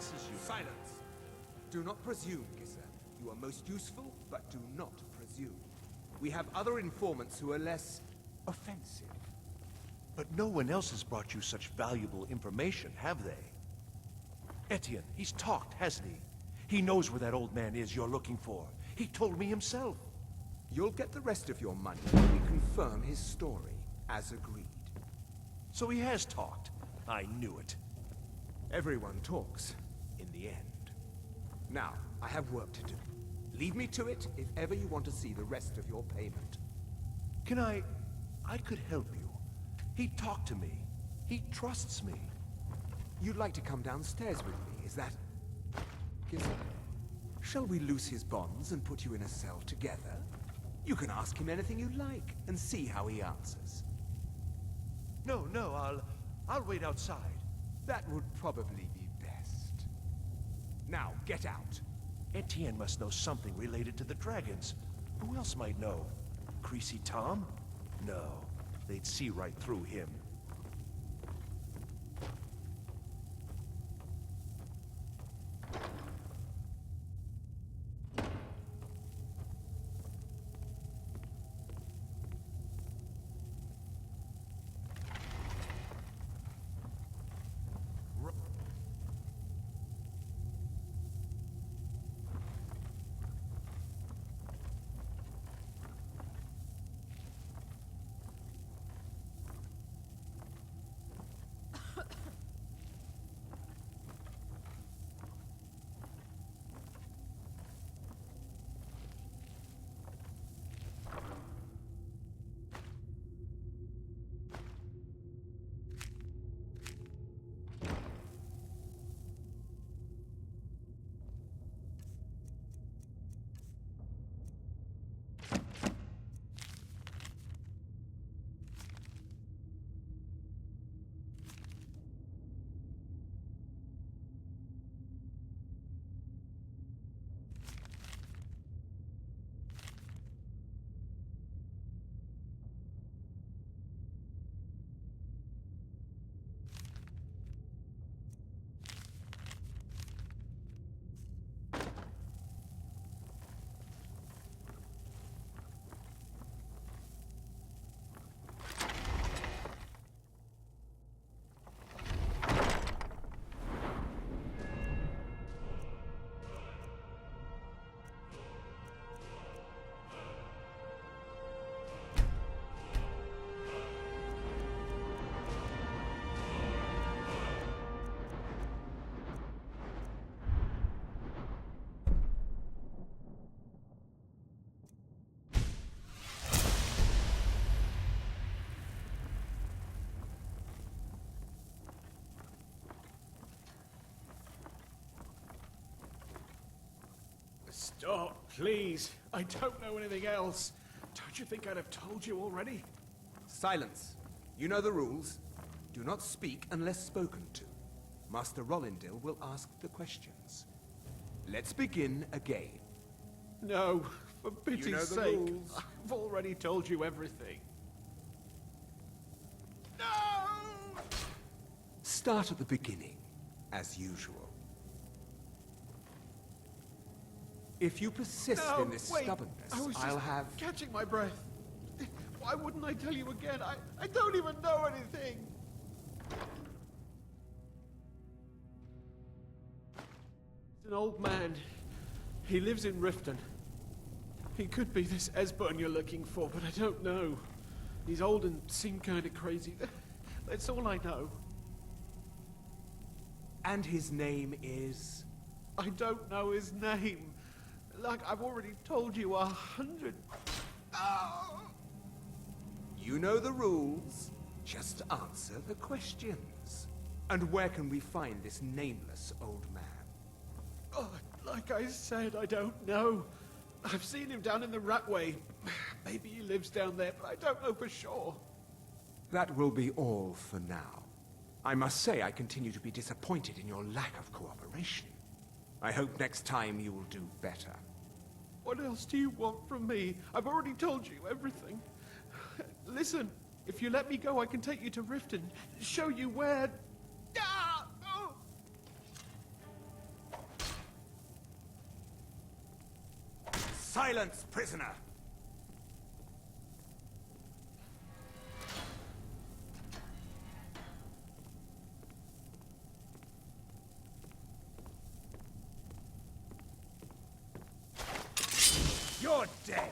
senses, you...
Silence! Do not presume, Gisser. You are most useful, but do not presume. We have other informants who are less offensive.
But no one else has brought you such valuable information, have they? Etienne, he's talked, hasn't he? He knows where that old man is you're looking for. He told me himself.
You'll get the rest of your money when we confirm his story, as agreed.
So he has talked. I knew it.
Everyone talks, in the end. Now, I have work to do. Leave me to it if ever you want to see the rest of your payment.
Can I could help you. He talked to me. He trusts me.
You'd like to come downstairs with me, is that... Gisser, shall we loose his bonds and put you in a cell together? You can ask him anything you like, and see how he answers.
No, I'll wait outside.
That would probably be best. Now, get out.
Etienne must know something related to the dragons. Who else might know? Creasy Tom? No, they'd see right through him.
Stop, please. I don't know anything else. Don't you think I'd have told you already?
Silence. You know the rules. Do not speak unless spoken to. Master Rollindil will ask the questions. Let's begin again.
No, for pity's
You know the
sake.
rules.
I've already told you everything.
Start at the beginning, as usual. If you persist
No,
in this
wait.
stubbornness,
I was
I'll
just
have...
catching my breath. Why wouldn't I tell you again? I don't even know anything. He's an old man. He lives in Riften. He could be this Esbern you're looking for, but I don't know. He's old and seemed kind of crazy. That's all I know.
And his name is...
I don't know his name. Like I've already told you 100.
You know the rules. Just answer the questions. And where can we find this nameless old man?
Oh, like I said, I don't know. I've seen him down in the Ratway. Maybe he lives down there, but I don't know for sure.
That will be all for now. I must say I continue to be disappointed in your lack of cooperation. I hope next time you will do better.
What else do you want from me? I've already told you everything. Listen, if you let me go, I can take you to Riften, show you where...
Silence, prisoner! You're dead!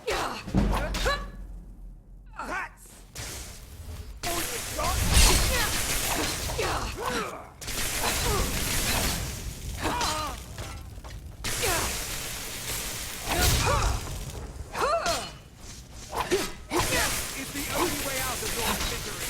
That's all you got? It's the only way out of your misery!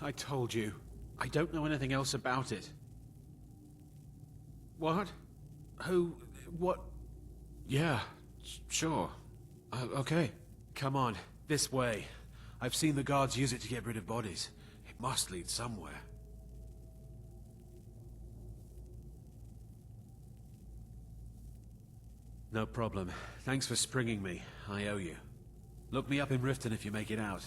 I told you. I don't know anything else about it. What? Who? What? Yeah, sure. Okay. Come on, this way. I've seen the guards use it to get rid of bodies. It must lead somewhere. No problem. Thanks for springing me. I owe you. Look me up in Riften if you make it out.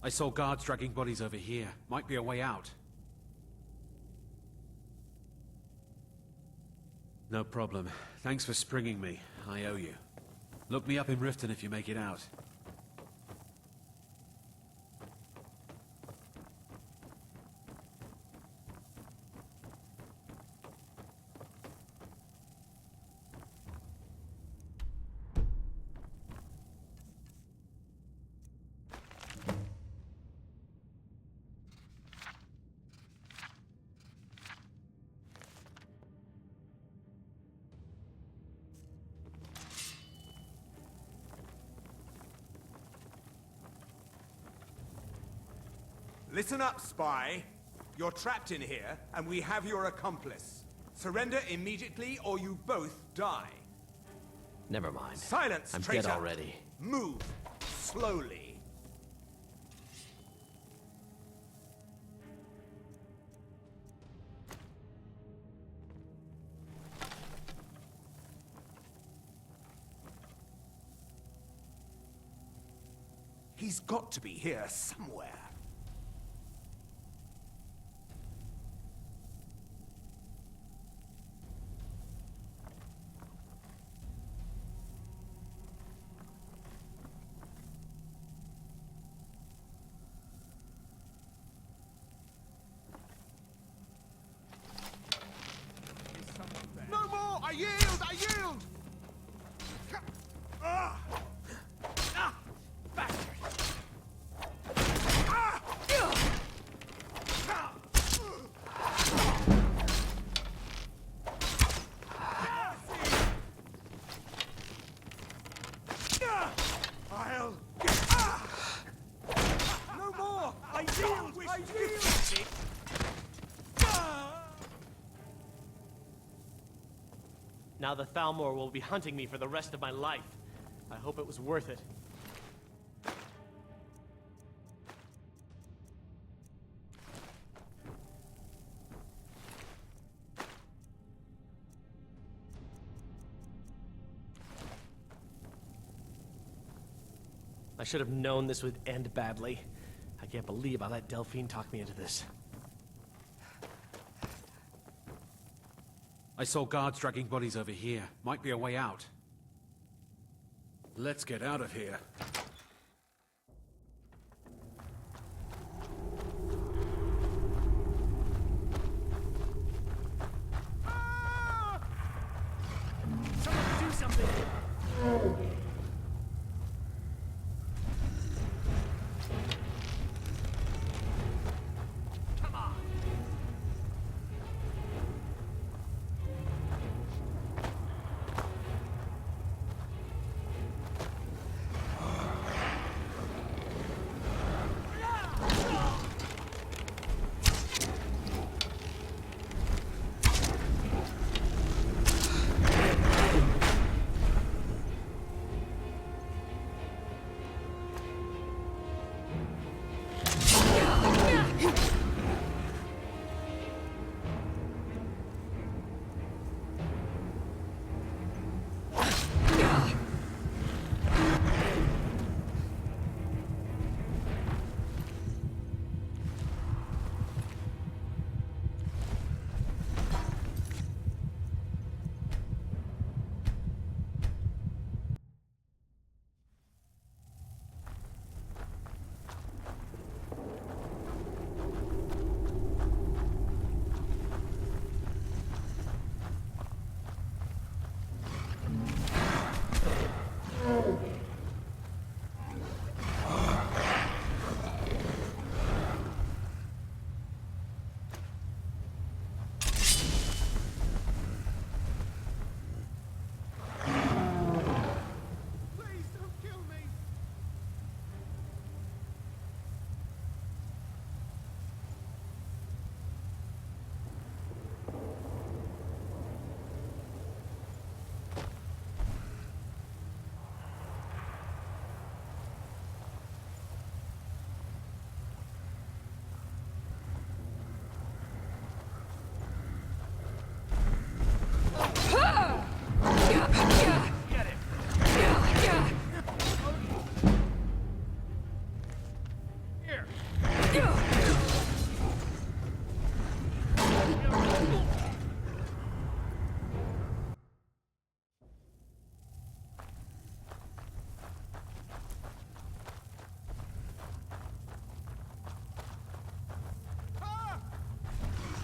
I saw guards dragging bodies over here. Might be a way out. No problem. Thanks for springing me. I owe you. Look me up in Riften if you make it out.
Listen up, spy. You're trapped in here, and we have your accomplice. Surrender immediately, or you both die.
Never mind.
Silence,
I'm
traitor!
dead already.
Move. Slowly. He's got to be here somewhere. No more! I yield! I yield! Ah! Ah! Bastard! Ah! I'll... No more! I yield! I yield!
Now the Thalmor will be hunting me for the rest of my life. I hope it was worth it. I should have known this would end badly. I can't believe I let Delphine talk me into this.
I saw guards dragging bodies over here. Might be a way out. Let's get out of here.
Someone do something! Come on!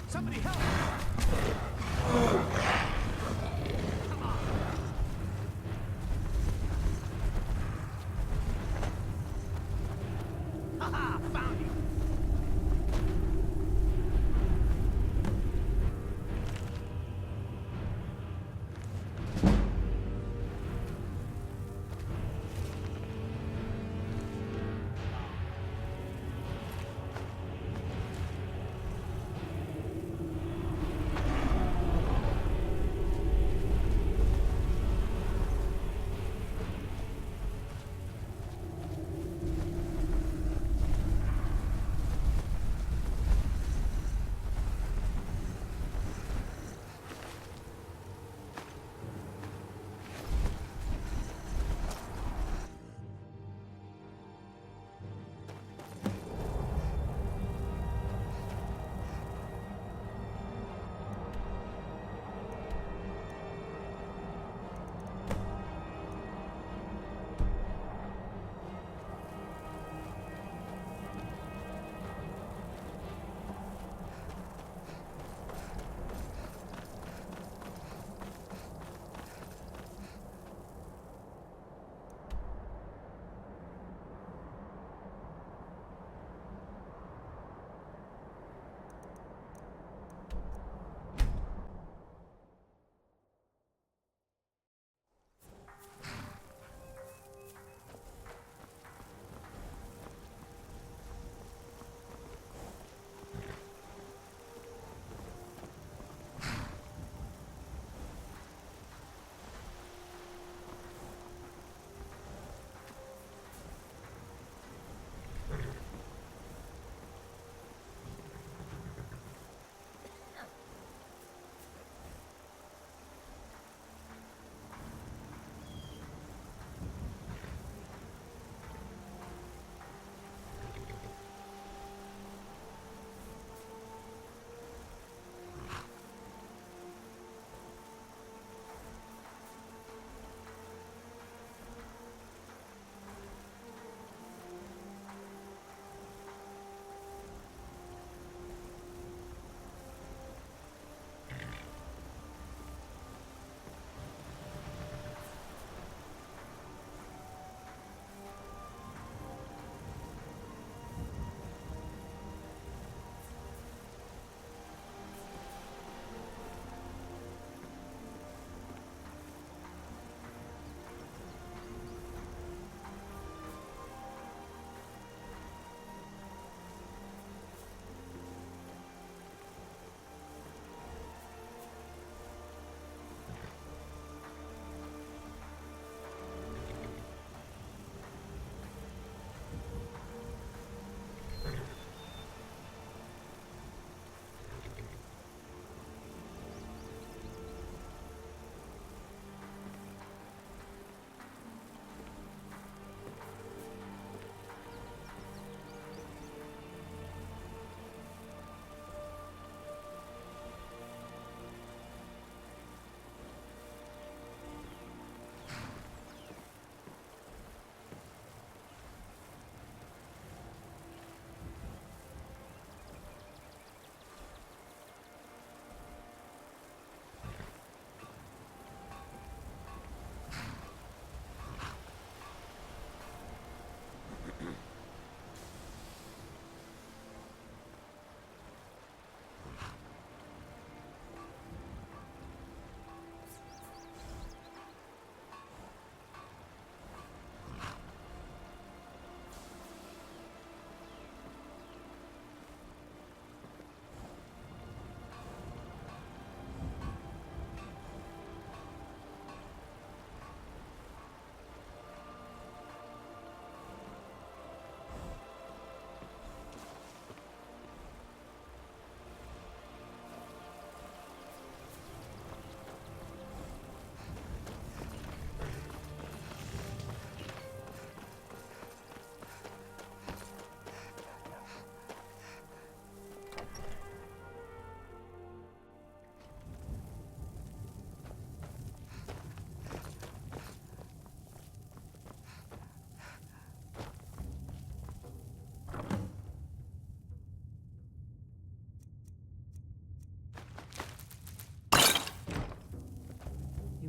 Somebody help! Come on! Haha! Found you!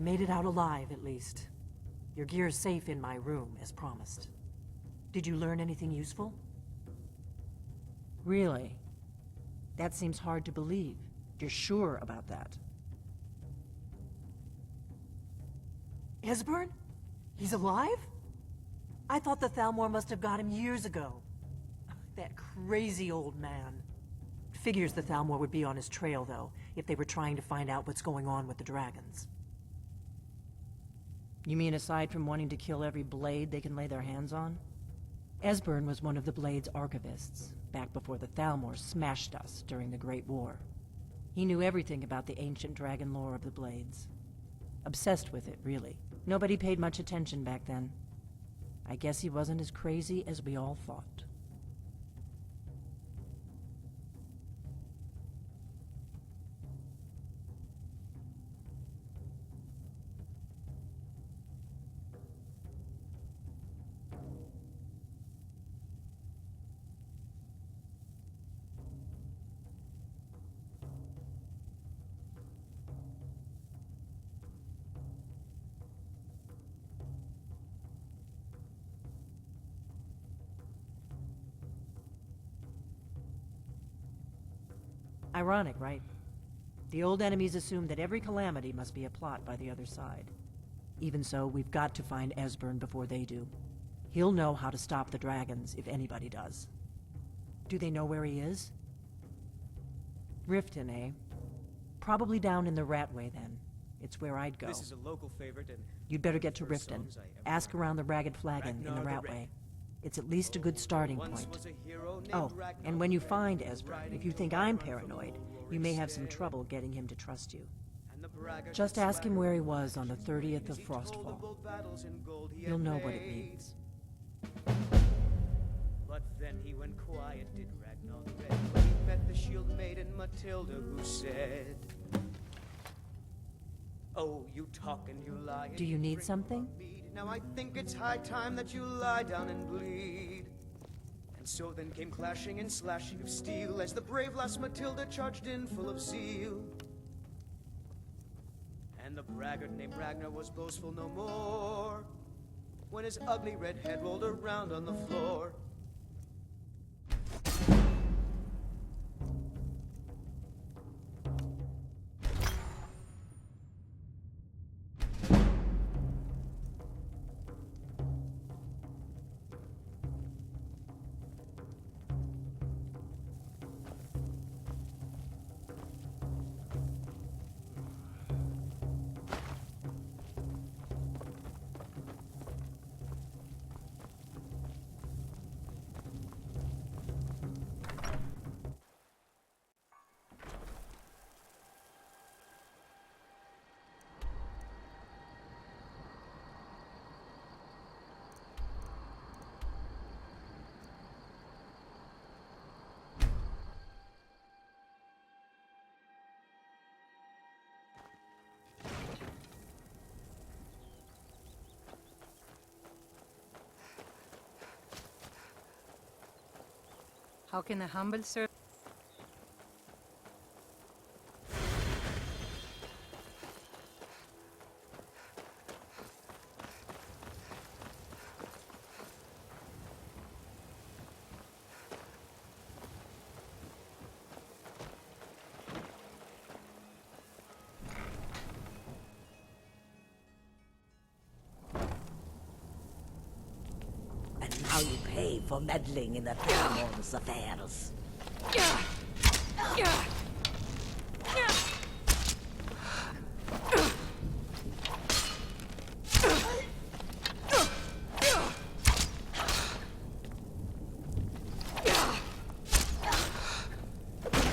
You made it out alive, at least. Your gear's safe in my room, as promised. Did you learn anything useful? Really? That seems hard to believe. You're sure about that? Esbern? He's alive? I thought the Thalmor must have got him years ago. That crazy old man. Figures the Thalmor would be on his trail, though, if they were trying to find out what's going on with the dragons. You mean aside from wanting to kill every blade they can lay their hands on? Esbern was one of the Blade's archivists, back before the Thalmor smashed us during the Great War. He knew everything about the ancient dragon lore of the Blades. Obsessed with it, really. Nobody paid much attention back then. I guess he wasn't as crazy as we all thought. Ironic, right? The old enemies assumed that every calamity must be a plot by the other side. Even so, we've got to find Esbern before they do. He'll know how to stop the dragons, if anybody does. Do they know where he is? Riften, eh? Probably down in the Ratway, then. It's where I'd go.
This is a local favorite, and
You'd better get to Riften. Ask around the Ragged Flagon in the Ratway. It's at least a good starting point. Oh, and when you find Esbern, if you think I'm paranoid, you may have some trouble getting him to trust you. Just ask him where he was on the 30th of Frostfall. You'll know what it means.
But then he went quiet, did Ragnar the Red, when he met the shield maiden Matilda, who said, "Oh, you talk and you lie.
Do you need something?
Now I think it's high time that you lie down and bleed." And so then came clashing and slashing of steel as the brave lass Matilda charged in full of zeal. And the braggart named Ragnar was boastful no more when his ugly red head rolled around on the floor.
How can a humble servant...
And now you pay for meddling in the Thalmor's affairs. You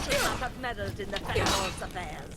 should not have meddled in the Thalmor's affairs.